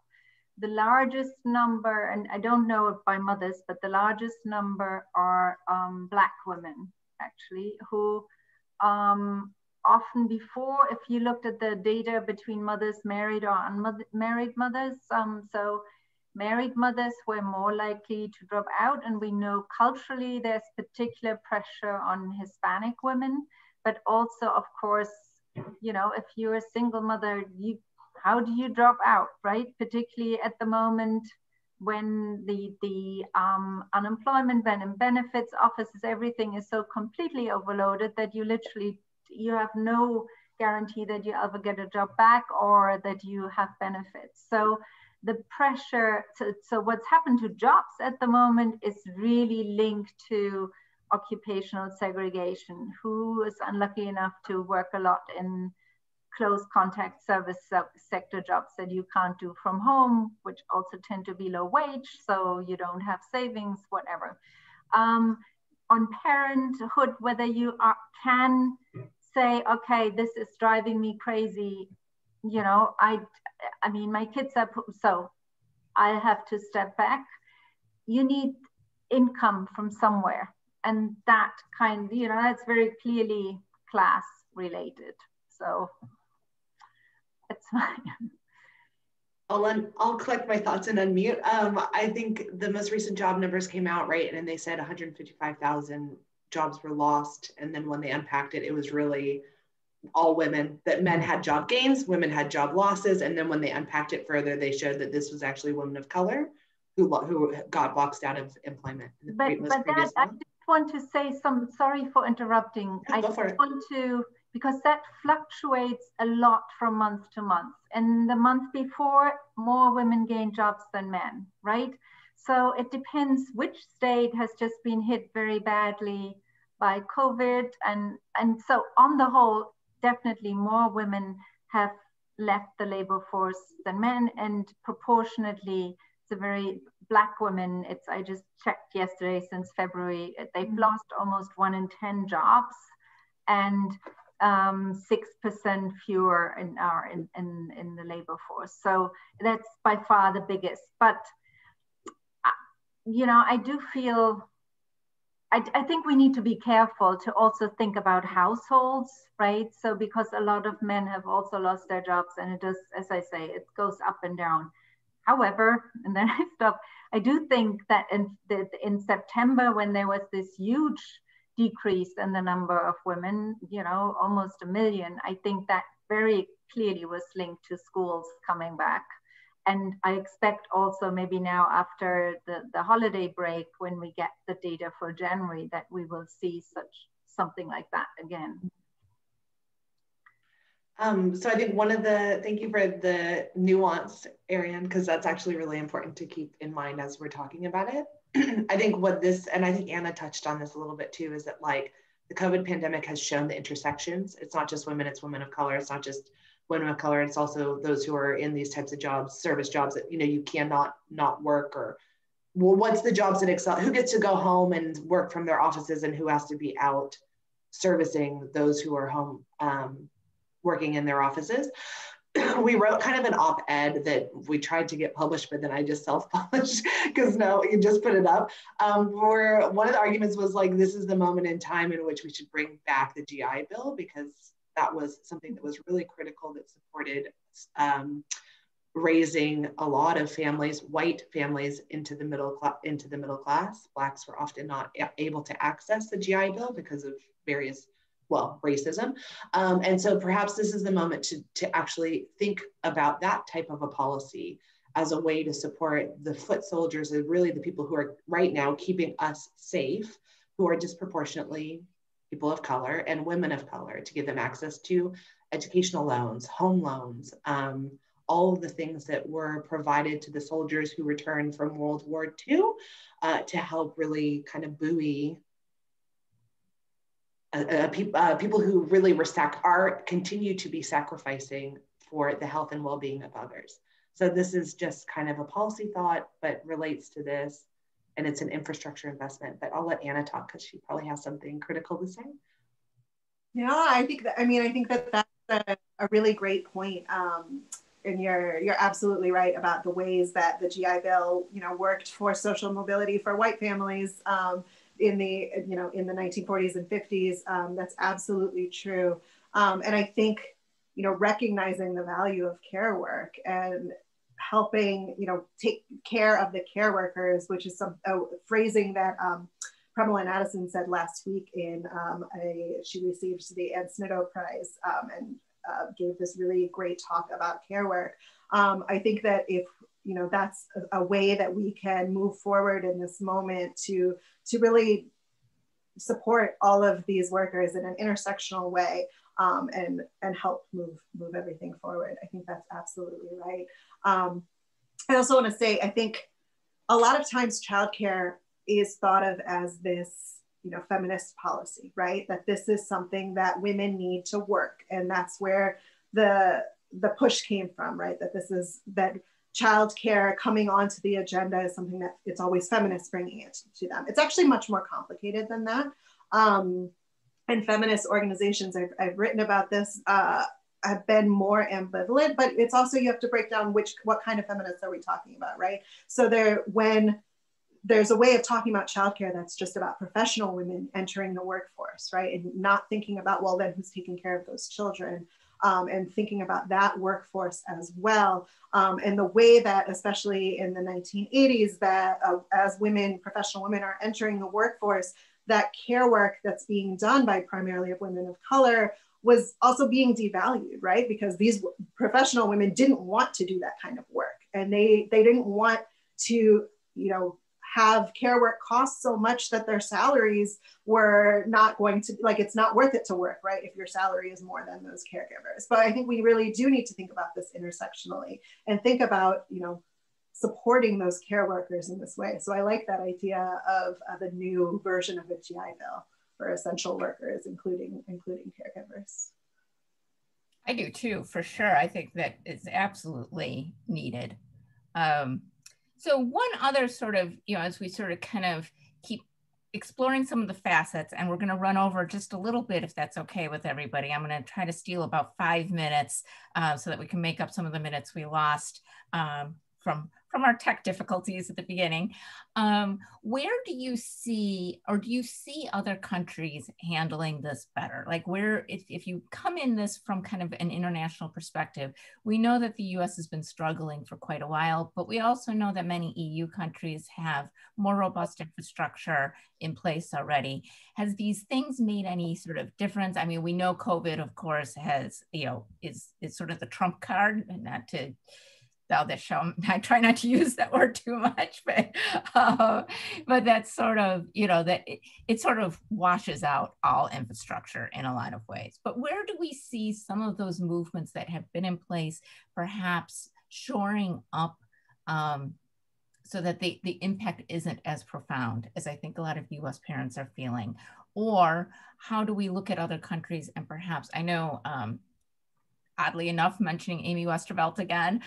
The largest number, and I don't know it by mothers, but the largest number are Black women, actually, who often before, if you looked at the data between mothers married or unmarried mothers, so married mothers were more likely to drop out, and we know culturally there's particular pressure on Hispanic women, but also, of course, you know, if you're a single mother, how do you drop out, right? Particularly at the moment when the unemployment and benefits offices, everything is so completely overloaded that you have no guarantee that you ever get a job back or that you have benefits. So the pressure, so what's happened to jobs at the moment is really linked to occupational segregation. Who is unlucky enough to work a lot in close contact service sector jobs that you can't do from home, which also tend to be low wage, so you don't have savings, whatever. On parenthood, whether you can say, okay, this is driving me crazy, you know, I mean, my kids are, so I have to step back. You need income from somewhere. And that kind, you know, that's very clearly class related. So that's fine. I'll collect my thoughts and unmute. I think the most recent job numbers came out, right? And they said 155,000 jobs were lost. And then when they unpacked it, it was really all women, that men had job gains, women had job losses. And then when they unpacked it further, they showed that this was actually women of color who got boxed out of employment. But that, I just want to say sorry for interrupting. Yeah, I just want to, because that fluctuates a lot from month to month. And the month before, more women gain jobs than men, right? So it depends which state has just been hit very badly by COVID. And so on the whole, definitely more women have left the labor force than men, and proportionately, it's a very Black women, I just checked yesterday, since February, they've lost almost 1 in 10 jobs, and 6% fewer in the labor force. So that's by far the biggest. But you know, I do feel, I think we need to be careful to also think about households, right? So because a lot of men have also lost their jobs, and it does, as I say, it goes up and down. However, and then I stop, I do think that in September, when there was this huge decrease in the number of women, you know, almost 1 million, I think that very clearly was linked to schools coming back. And I expect also maybe now after the holiday break, when we get the data for January, that we will see something like that again. So I think thank you for the nuance, Ariane, because that's actually really important to keep in mind as we're talking about it. I think and I think Anna touched on this a little bit too, is that like the COVID pandemic has shown the intersections. It's not just women, it's women of color. It's not just women of color. It's also those who are in these types of jobs, service jobs that, you know, you cannot not work, or well, what's the jobs that excel? Who gets to go home and work from their offices, and who has to be out servicing those who are home working in their offices. We wrote kind of an op-ed that we tried to get published, but then I just self-published because no, you just put it up. Where one of the arguments was like, this is the moment in time in which we should bring back the GI Bill, because that was something that was really critical, that supported raising a lot of families, white families, into the middle class. Blacks were often not able to access the GI Bill because of various, well, racism. And so perhaps this is the moment to actually think about that type of a policy as a way to support the foot soldiers, and really the people who are right now keeping us safe, who are disproportionately people of color and women of color, to give them access to educational loans, home loans, all of the things that were provided to the soldiers who returned from World War II, to help really kind of buoy people who really continue to be sacrificing for the health and well-being of others. So this is just kind of a policy thought, but relates to this, and it's an infrastructure investment. But I'll let Anna talk because she probably has something critical to say. Yeah, I think that that's a really great point. And you're absolutely right about the ways that the GI Bill, worked for social mobility for white families in the 1940s and 50s. That's absolutely true. And I think, recognizing the value of care work and helping, take care of the care workers, which is a phrasing that Pramila and Addison said last week she received the Ed Snitto Prize and gave this really great talk about care work. I think that if, that's a way that we can move forward in this moment to really support all of these workers in an intersectional way, and help move everything forward. I think that's absolutely right. I also want to say, I think a lot of times childcare is thought of as this, feminist policy, right? That this is something that women need to work. And that's where the push came from, right? That childcare coming onto the agenda is something that it's always feminists bringing it to them. It's actually much more complicated than that. And feminist organizations, I've written about this, have been more ambivalent, but it's also, you have to break down what kind of feminists are we talking about, right? So when there's a way of talking about childcare that's just about professional women entering the workforce, right? And not thinking about, well, then who's taking care of those children? And thinking about that workforce as well. And the way that, especially in the 1980s, that as professional women are entering the workforce, that care work that's being done by primarily women of color was also being devalued, right? Because these professional women didn't want to do that kind of work. And they didn't want to, have care work cost so much that their salaries were not going to, it's not worth it to work, right? If your salary is more than those caregivers. But I think we really do need to think about this intersectionally and think about, supporting those care workers in this way. So I like that idea of the new version of the GI Bill for essential workers, including caregivers. I do too, for sure. I think that it's absolutely needed. So one other sort of, as we sort of kind of keep exploring some of the facets, and we're going to run over just a little bit, if that's okay with everybody. I'm going to try to steal about 5 minutes so that we can make up some of the minutes we lost from our tech difficulties at the beginning. Where do you see other countries handling this better? Like if you come in this from kind of an international perspective, we know that the US has been struggling for quite a while, but we also know that many EU countries have more robust infrastructure in place already. Has these things made any sort of difference? I mean, we know COVID, of course, has, is sort of the trump card, and not to, I try not to use that word too much, but that's sort of, that it sort of washes out all infrastructure in a lot of ways. But where do we see some of those movements that have been in place, perhaps shoring up so that the impact isn't as profound as I think a lot of US parents are feeling? Or how do we look at other countries and perhaps, I know, oddly enough, mentioning Amy Westervelt again,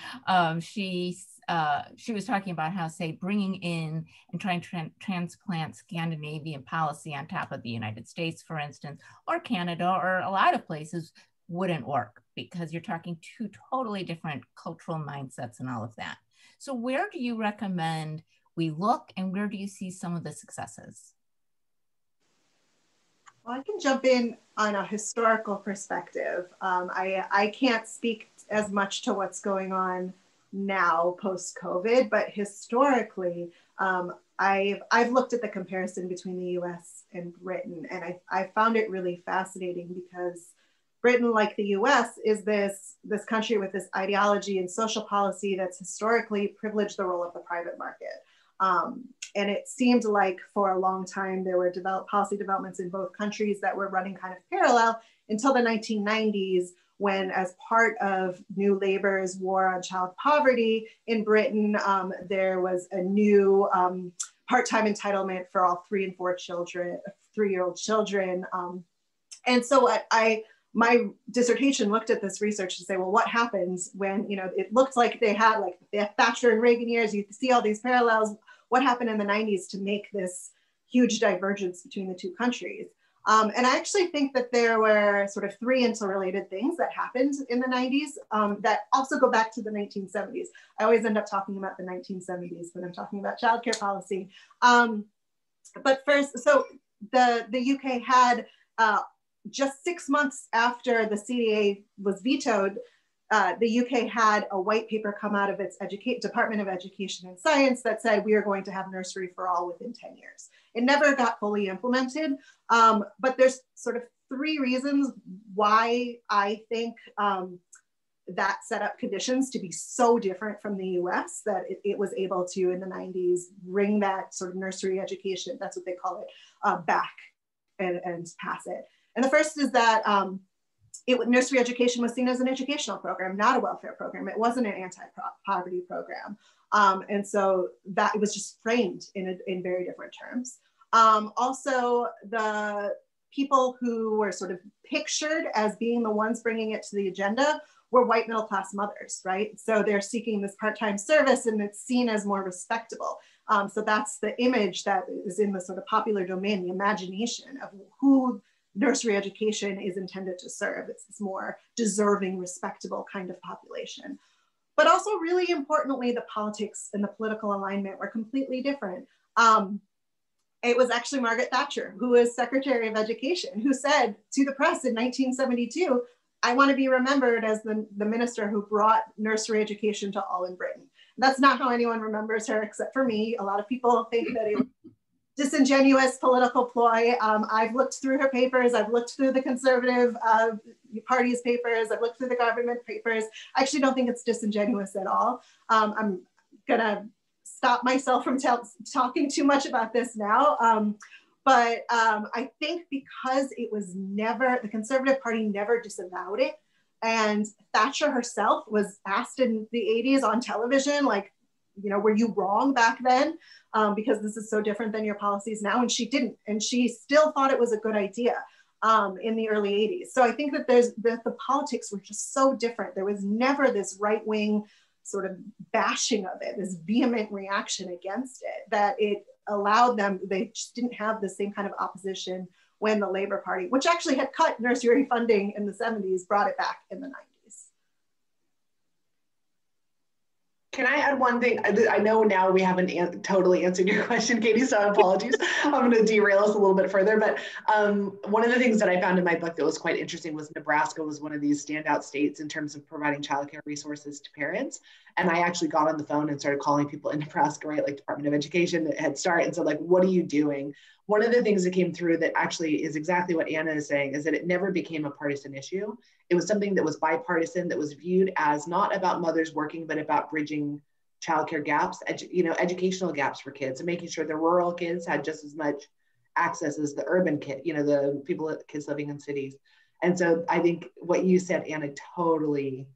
she was talking about how, say, bringing in and trying to transplant Scandinavian policy on top of the United States, for instance, or Canada, or a lot of places wouldn't work because you're talking two totally different cultural mindsets and all of that. So where do you recommend we look, and where do you see some of the successes? Well, I can jump in on a historical perspective. I can't speak as much to what's going on now post-COVID, but historically, I've looked at the comparison between the US and Britain, and I found it really fascinating because Britain, like the US, is this country with this ideology and social policy that's historically privileged the role of the private market. And it seemed like for a long time there were policy developments in both countries that were running kind of parallel until the 1990s, when, as part of New Labour's war on child poverty in Britain, there was a new part-time entitlement for all 3- and 3-year-old children. And so my dissertation looked at this research to say, well, what happens when, it looked like they had like the Thatcher and Reagan years, you see all these parallels. What happened in the 90s to make this huge divergence between the two countries? And I actually think that there were sort of 3 interrelated things that happened in the 90s that also go back to the 1970s. I always end up talking about the 1970s when I'm talking about childcare policy. But first, so the UK had just 6 months after the CDA was vetoed, the UK had a white paper come out of its Department of Education and Science that said we are going to have nursery for all within 10 years. It never got fully implemented, but there's sort of 3 reasons why I think that set up conditions to be so different from the US that it was able to, in the 90s, bring that sort of nursery education, that's what they call it, back and pass it. And the first is that nursery education was seen as an educational program, not a welfare program. It wasn't an anti-poverty program. And so that it was just framed in very different terms. Also, the people who were sort of pictured as being the ones bringing it to the agenda were white middle-class mothers, right? So they're seeking this part-time service and it's seen as more respectable. So that's the image that is in the sort of popular domain, the imagination of who nursery education is intended to serve. It's this more deserving, respectable kind of population. But also really importantly, the politics and the political alignment were completely different. It was actually Margaret Thatcher, who was Secretary of Education, who said to the press in 1972, I want to be remembered as the minister who brought nursery education to all in Britain. That's not how anyone remembers her except for me. A lot of people think that it was disingenuous political ploy. I've looked through her papers. I've looked through the Conservative Party's papers. I've looked through the government papers. I actually don't think it's disingenuous at all. I'm gonna stop myself from talking too much about this now. But I think because it was never, the Conservative Party never disavowed it. And Thatcher herself was asked in the 80s on television, like, were you wrong back then? Because this is so different than your policies now. And she didn't. And she still thought it was a good idea in the early 80s. So I think that the politics were just so different. There was never this right-wing sort of bashing of it, this vehement reaction against it, that it allowed them, they just didn't have the same kind of opposition when the Labour Party, which actually had cut nursery funding in the 70s, brought it back in the 90s. Can I add one thing? I know now we haven't totally answered your question, Katie, so apologies. I'm going to derail us a little bit further. But one of the things that I found in my book that was quite interesting was Nebraska was one of these standout states in terms of providing childcare resources to parents. And I actually got on the phone and started calling people in Nebraska, right, like Department of Education, Head Start, and said, like, what are you doing? One of the things that came through that actually is exactly what Anna is saying is that it never became a partisan issue. It was something that was bipartisan, that was viewed as not about mothers working, but about bridging childcare gaps, educational gaps for kids, and making sure the rural kids had just as much access as the urban kid, the kids living in cities. And so I think what you said, Anna, totally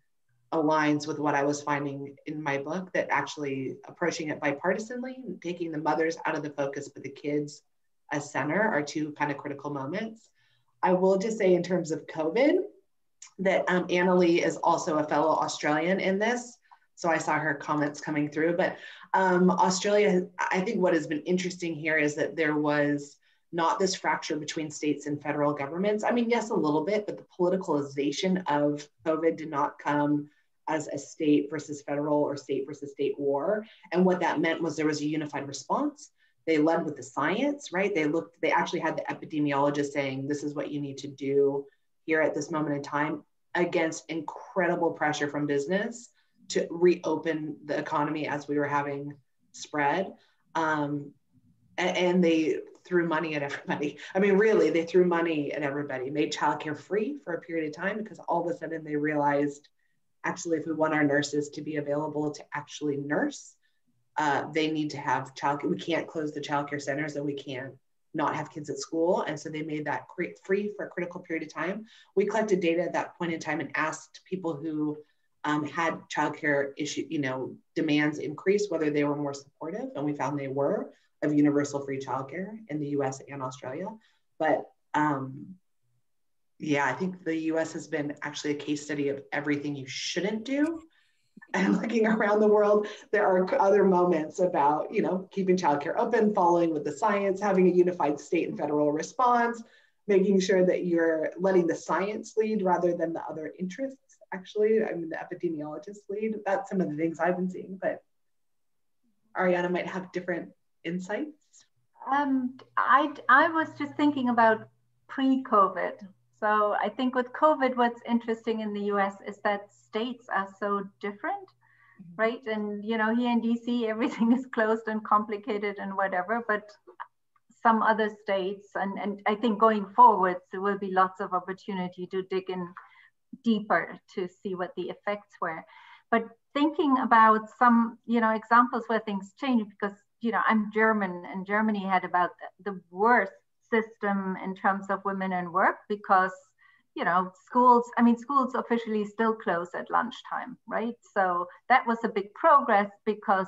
aligns with what I was finding in my book, that actually approaching it bipartisanly, taking the mothers out of the focus, but the kids as center are 2 kind of critical moments. I will just say in terms of COVID, that Anna Lee is also a fellow Australian in this. So I saw her comments coming through, but Australia, I think what has been interesting here is that there was not this fracture between states and federal governments. I mean, yes, a little bit, but the politicalization of COVID did not come as a state versus federal or state versus state war. And what that meant was there was a unified response. they led with the science, right? They actually had the epidemiologist saying, this is what you need to do here at this moment in time, against incredible pressure from business to reopen the economy as we were having spread. And they threw money at everybody. I mean, really, they threw money at everybody, made childcare free for a period of time, because all of a sudden they realized, actually, if we want our nurses to be available to actually nurse, they need to have childcare. We can't close the childcare centers, and we can't not have kids at school. And so they made that free for a critical period of time. We collected data at that point in time and asked people who had childcare demands increase, whether they were more supportive, and we found they were, of universal free childcare in the US and Australia. But yeah, I think the US has been actually a case study of everything you shouldn't do. And looking around the world, there are other moments about, keeping childcare open, following with the science, having a unified state and federal response, making sure that you're letting the science lead rather than the other interests, actually. I mean, the epidemiologists lead. That's some of the things I've been seeing, but Ariane might have different insights. I was just thinking about pre-COVID. So I think with COVID, what's interesting in the US is that states are so different, right? And, here in DC, everything is closed and complicated and whatever, but some other states, and I think going forward, there will be lots of opportunity to dig in deeper to see what the effects were. But thinking about some, examples where things change, because, I'm German, and Germany had about the worst system in terms of women in work, because schools officially still close at lunchtime, right? So that was a big progress, because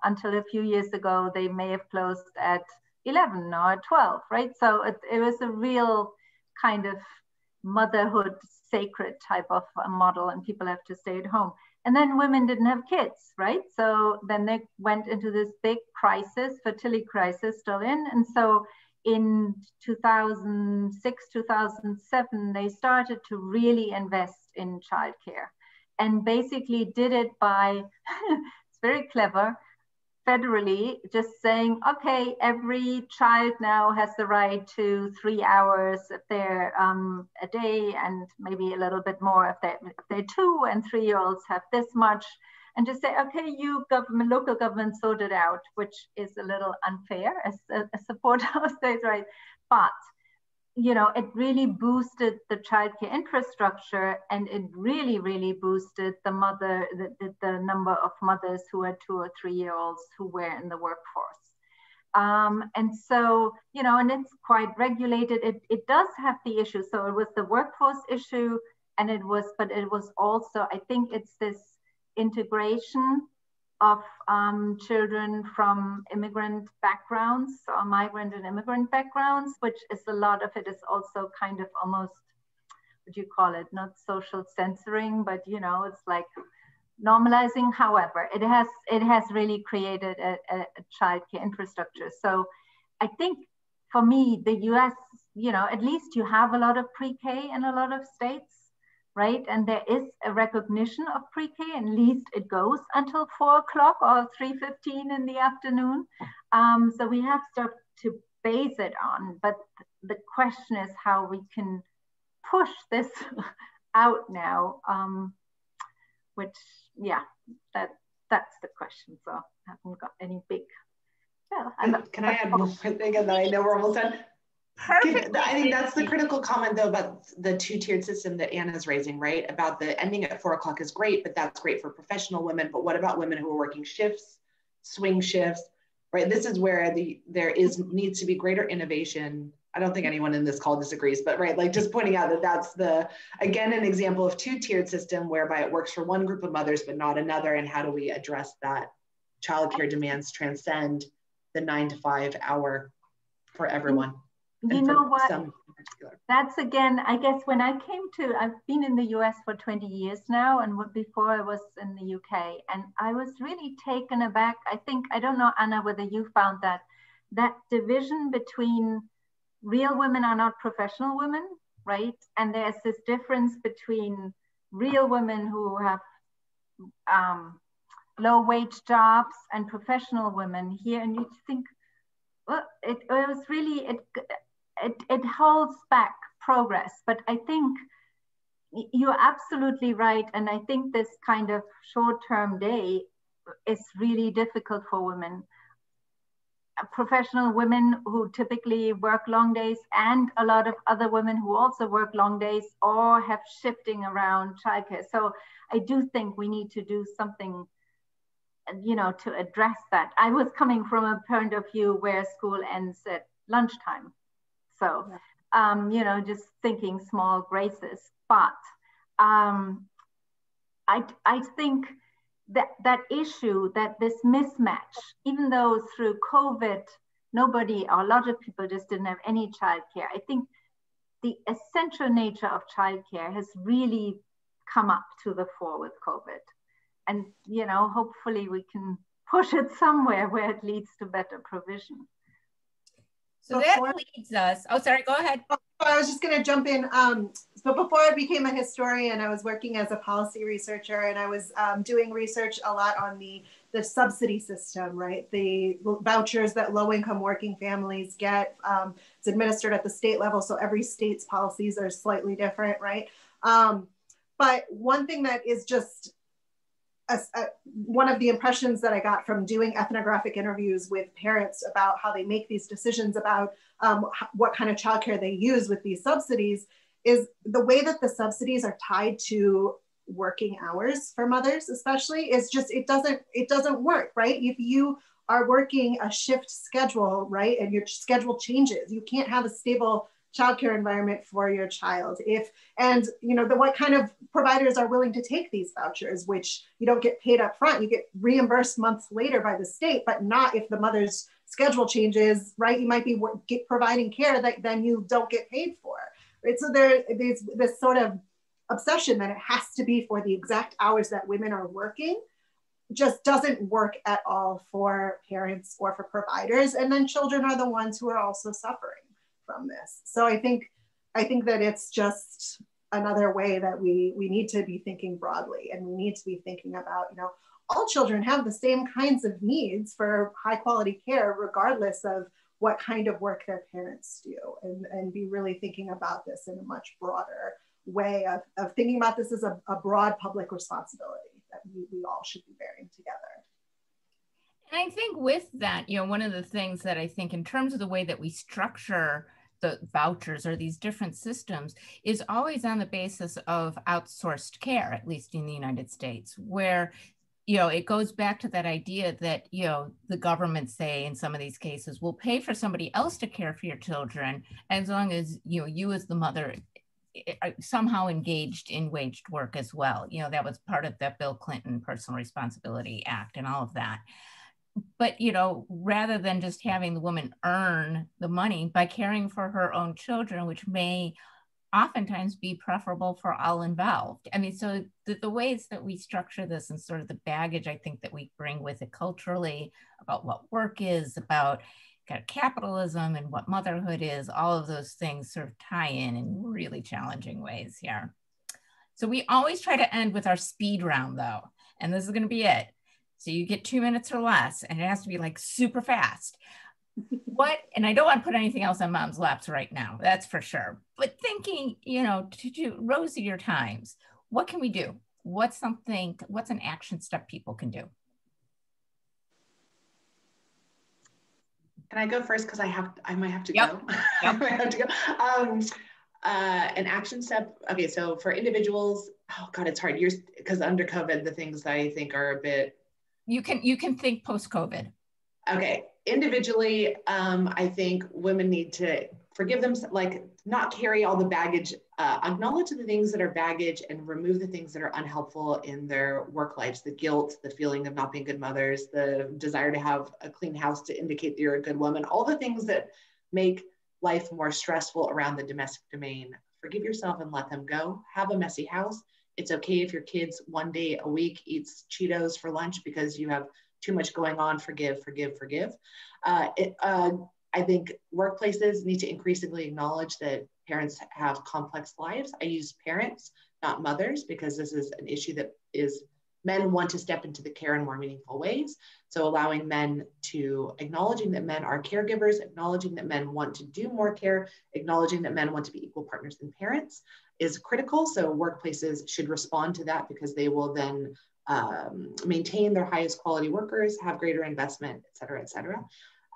until a few years ago they may have closed at 11 or at 12, right? So it was a real kind of motherhood sacred type of a model, and people have to stay at home. And then women didn't have kids, right? So then they went into this big crisis, fertility crisis still in. And so in 2006, 2007, they started to really invest in childcare, and basically did it by, it's very clever, federally, just saying, okay, every child now has the right to 3 hours if they're a day, and maybe a little bit more if they're 2 and 3-year-olds have this much. And just say, okay, you government, local government sort it out, which is a little unfair as a supporter of states' rights. But, it really boosted the childcare infrastructure, and it really, really boosted the number of mothers who had 2 or 3-year-olds who were in the workforce. And so, and it's quite regulated. It does have the issue. So it was the workforce issue, and but it was also, I think it's this integration of children from immigrant backgrounds, or migrant and immigrant backgrounds, which is a lot of it is also kind of almost, what do you call it? Not social censoring, but it's like normalizing. However, it has really created a childcare infrastructure. So I think for me, the US, at least you have a lot of pre-K in a lot of states, right? And there is a recognition of pre-K, at least it goes until 4 o'clock or 3:15 in the afternoon. So we have stuff to base it on, but the question is how we can push this out now, which, yeah, that's the question. So I haven't got any big, well, can I add one more thing, and then I know we're almost done? Perfect. I think that's the critical comment, though, about the 2-tiered system that Anna's raising, right? About the ending at 4 o'clock is great, but that's great for professional women. But what about women who are working shifts, swing shifts, right? This is where needs to be greater innovation. I don't think anyone in this call disagrees, but right, like just pointing out that that's again, an example of 2-tiered system whereby it works for one group of mothers, but not another. And how do we address that? Childcare demands transcend the 9 to 5 hour for everyone. You know what? That's again, I guess when I've been in the US for 20 years now, and before I was in the UK, and I was really taken aback. I don't know, Anna, whether you found that division between real women are not professional women, right? And there's this difference between real women who have low wage jobs and professional women here. And you think, Well, it was really, it holds back progress, but I think you're absolutely right. And I think this kind of short-term day is really difficult for women. Professional women who typically work long days, and a lot of other women who also work long days or have shifting around childcare. So I do think we need to do something, you know, to address that. I was coming from a point of view where school ends at lunchtime. So, you know, just thinking small graces. But I think that issue, that this mismatch, even though through COVID, nobody, or a lot of people just didn't have any childcare, I think the essential nature of childcare has really come up to the fore with COVID. And, you know, hopefully we can push it somewhere where it leads to better provision. So that leads us, oh, sorry, go ahead. I was just going to jump in. So before I became a historian, I was working as a policy researcher, and I was doing research a lot on the subsidy system, right? The vouchers that low-income working families get. It's administered at the state level, so every state's policies are slightly different, right? But one thing that is just one of the impressions that I got from doing ethnographic interviews with parents about how they make these decisions about what kind of childcare they use with these subsidies is the way that the subsidies are tied to working hours for mothers, especially, is just, it doesn't work, right? If you are working a shift schedule, right, and your schedule changes, you can't have a stable childcare environment for your child. And you know, what kind of providers are willing to take these vouchers, which you don't get paid up front, you get reimbursed months later by the state, but not if the mother's schedule changes, right? You might be providing care that then you don't get paid for, right? So there's this sort of obsession that it has to be for the exact hours that women are working, just doesn't work at all for parents or for providers. And then children are the ones who are also suffering from this. So I think that it's just another way that we need to be thinking broadly, and we need to be thinking about, you know, all children have the same kinds of needs for high quality care, regardless of what kind of work their parents do, and be really thinking about this in a much broader way of thinking about this as a broad public responsibility that we all should be bearing together. And I think with that, you know, one of the things that I think in terms of the way that we structure the vouchers or these different systems is always on the basis of outsourced care, at least in the United States, where, you know, it goes back to that idea that, you know, the government, say in some of these cases, will pay for somebody else to care for your children as long as, you know, you as the mother somehow engaged in waged work as well. You know, that was part of that Bill Clinton Personal Responsibility Act and all of that. But, you know, rather than just having the woman earn the money by caring for her own children, which may oftentimes be preferable for all involved. I mean, so the ways that we structure this and sort of the baggage, I think, that we bring with it culturally about what work is, about kind of capitalism and what motherhood is, all of those things sort of tie in really challenging ways here. So we always try to end with our speed round though, and this is going to be it. So you get 2 minutes or less, and it has to be like super fast. What, and I don't want to put anything else on mom's laps right now, that's for sure. But thinking, you know, to rosier times, what can we do? What's an action step people can do? Can I go first? Because I might have to Yep. go. Yep. I might have to go. An action step. Okay, so for individuals, oh God, it's hard. Because under COVID, the things that I think are a bit. You can think post-COVID. Okay, individually, I think women need to forgive them, like not carry all the baggage, acknowledge the things that are baggage and remove the things that are unhelpful in their work lives, the guilt, the feeling of not being good mothers, the desire to have a clean house to indicate that you're a good woman, all the things that make life more stressful around the domestic domain. Forgive yourself and let them go. Have a messy house. It's okay if your kids one day a week eats Cheetos for lunch because you have too much going on. Forgive, forgive, forgive. I think workplaces need to increasingly acknowledge that parents have complex lives. I use parents, not mothers, because this is an issue that is Men want to step into the care in more meaningful ways. So allowing men to, acknowledging that men are caregivers, acknowledging that men want to do more care, acknowledging that men want to be equal partners and parents is critical. So workplaces should respond to that, because they will then maintain their highest quality workers, have greater investment, et cetera, et cetera.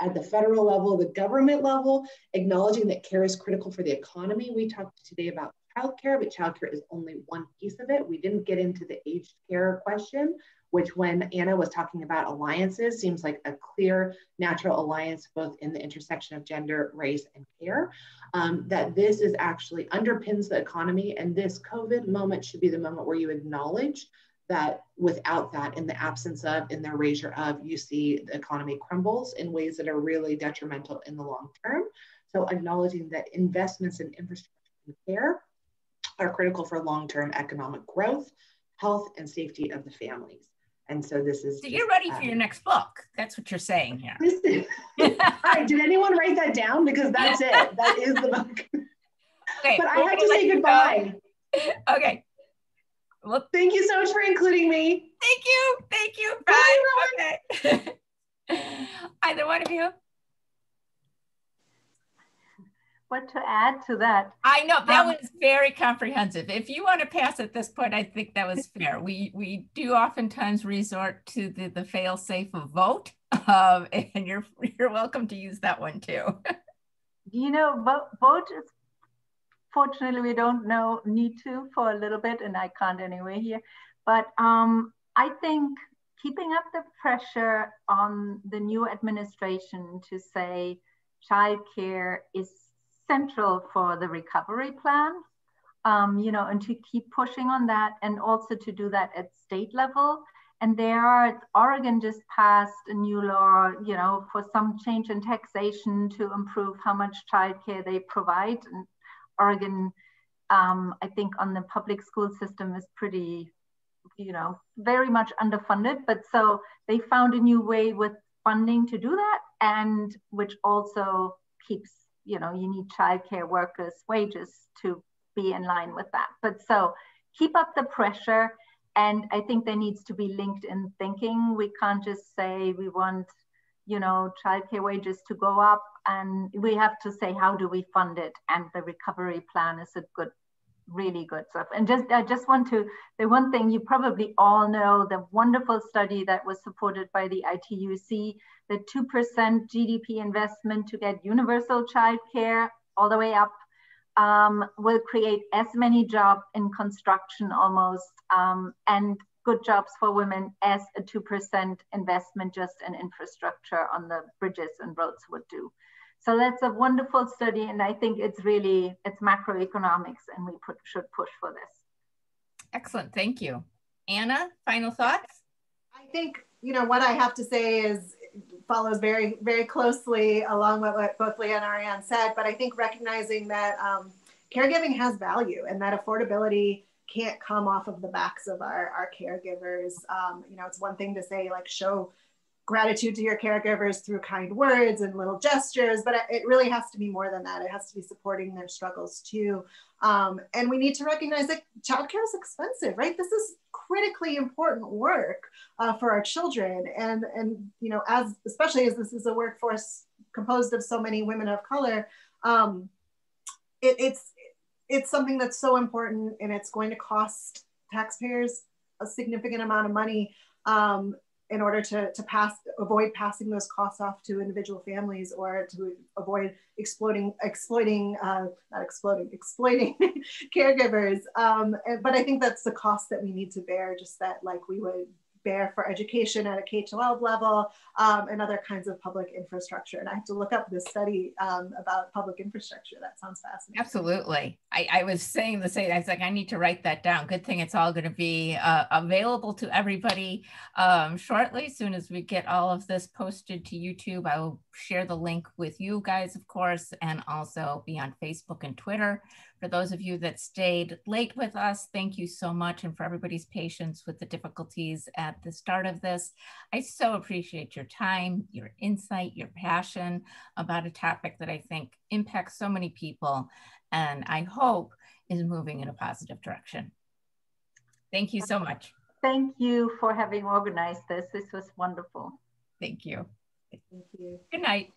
At the federal level, the government level, acknowledging that care is critical for the economy. We talked today about childcare, but childcare is only one piece of it. We didn't get into the aged care question, which, when Anna was talking about alliances, seems like a clear natural alliance, both in the intersection of gender, race, and care, that this is actually underpins the economy. And this COVID moment should be the moment where you acknowledge that without that, in the absence of, in the erasure of, you see the economy crumbles in ways that are really detrimental in the long term. So acknowledging that investments in infrastructure and care are critical for long-term economic growth, health, and safety of the families. And so this is— So you're ready for your next book. That's what you're saying here. All right, did anyone write that down? Because that's it. That is the book. Okay, but I have to say goodbye. Okay. Well, thank you so much for including me. Thank you. Thank you. Bye. Okay. Either one of you? What to add to that? I know that was very comprehensive. If you want to pass at this point, I think that was fair. We do oftentimes resort to the fail-safe of vote, and you're welcome to use that one too. You know, vote is, fortunately, we don't need to for a little bit, and I can't anyway here. But I think keeping up the pressure on the new administration to say childcare is central for the recovery plan, you know, and to keep pushing on that, and also to do that at state level. And Oregon just passed a new law, you know, for some change in taxation to improve how much childcare they provide. And Oregon, I think, on the public school system is pretty, you know, very much underfunded. But so they found a new way with funding to do that, and which also keeps, you know, you need childcare workers' wages to be in line with that. But so keep up the pressure. And I think there needs to be linked in thinking. We can't just say we want, you know, childcare wages to go up, and we have to say, how do we fund it? And the recovery plan is a good, really good stuff. And I just want to, the one thing you probably all know, the wonderful study that was supported by the ITUC, the 2% GDP investment to get universal childcare all the way up will create as many jobs in construction almost, and good jobs for women as a 2% investment just in infrastructure on the bridges and roads would do. So that's a wonderful study, and I think it's macroeconomics, and we should push for this. Excellent, thank you. Anna, final thoughts? I think, you know, what I have to say is follows very, very closely along with what both Leah and Ariane said, but I think recognizing that caregiving has value, and that affordability can't come off of the backs of our caregivers. You know, it's one thing to say, like, show gratitude to your caregivers through kind words and little gestures, but it really has to be more than that. It has to be supporting their struggles too. And we need to recognize that childcare is expensive, right? This is critically important work for our children. And you know, especially as this is a workforce composed of so many women of color, it's something that's so important, and it's going to cost taxpayers a significant amount of money in order to avoid passing those costs off to individual families, or to avoid exploiting caregivers. But I think that's the cost that we need to bear, just that, like we would bear for education at a K-12 level, and other kinds of public infrastructure. And I have to look up this study about public infrastructure. That sounds fascinating. Absolutely. I was saying the same. I was like, I need to write that down. Good thing it's all going to be available to everybody shortly. As soon as we get all of this posted to YouTube, I will share the link with you guys, of course, and also be on Facebook and Twitter. For those of you that stayed late with us, thank you so much. And for everybody's patience with the difficulties at the start of this, I so appreciate your time, your insight, your passion about a topic that I think impacts so many people, and I hope is moving in a positive direction. Thank you so much. Thank you for having organized this. This was wonderful. Thank you. Thank you. Good night.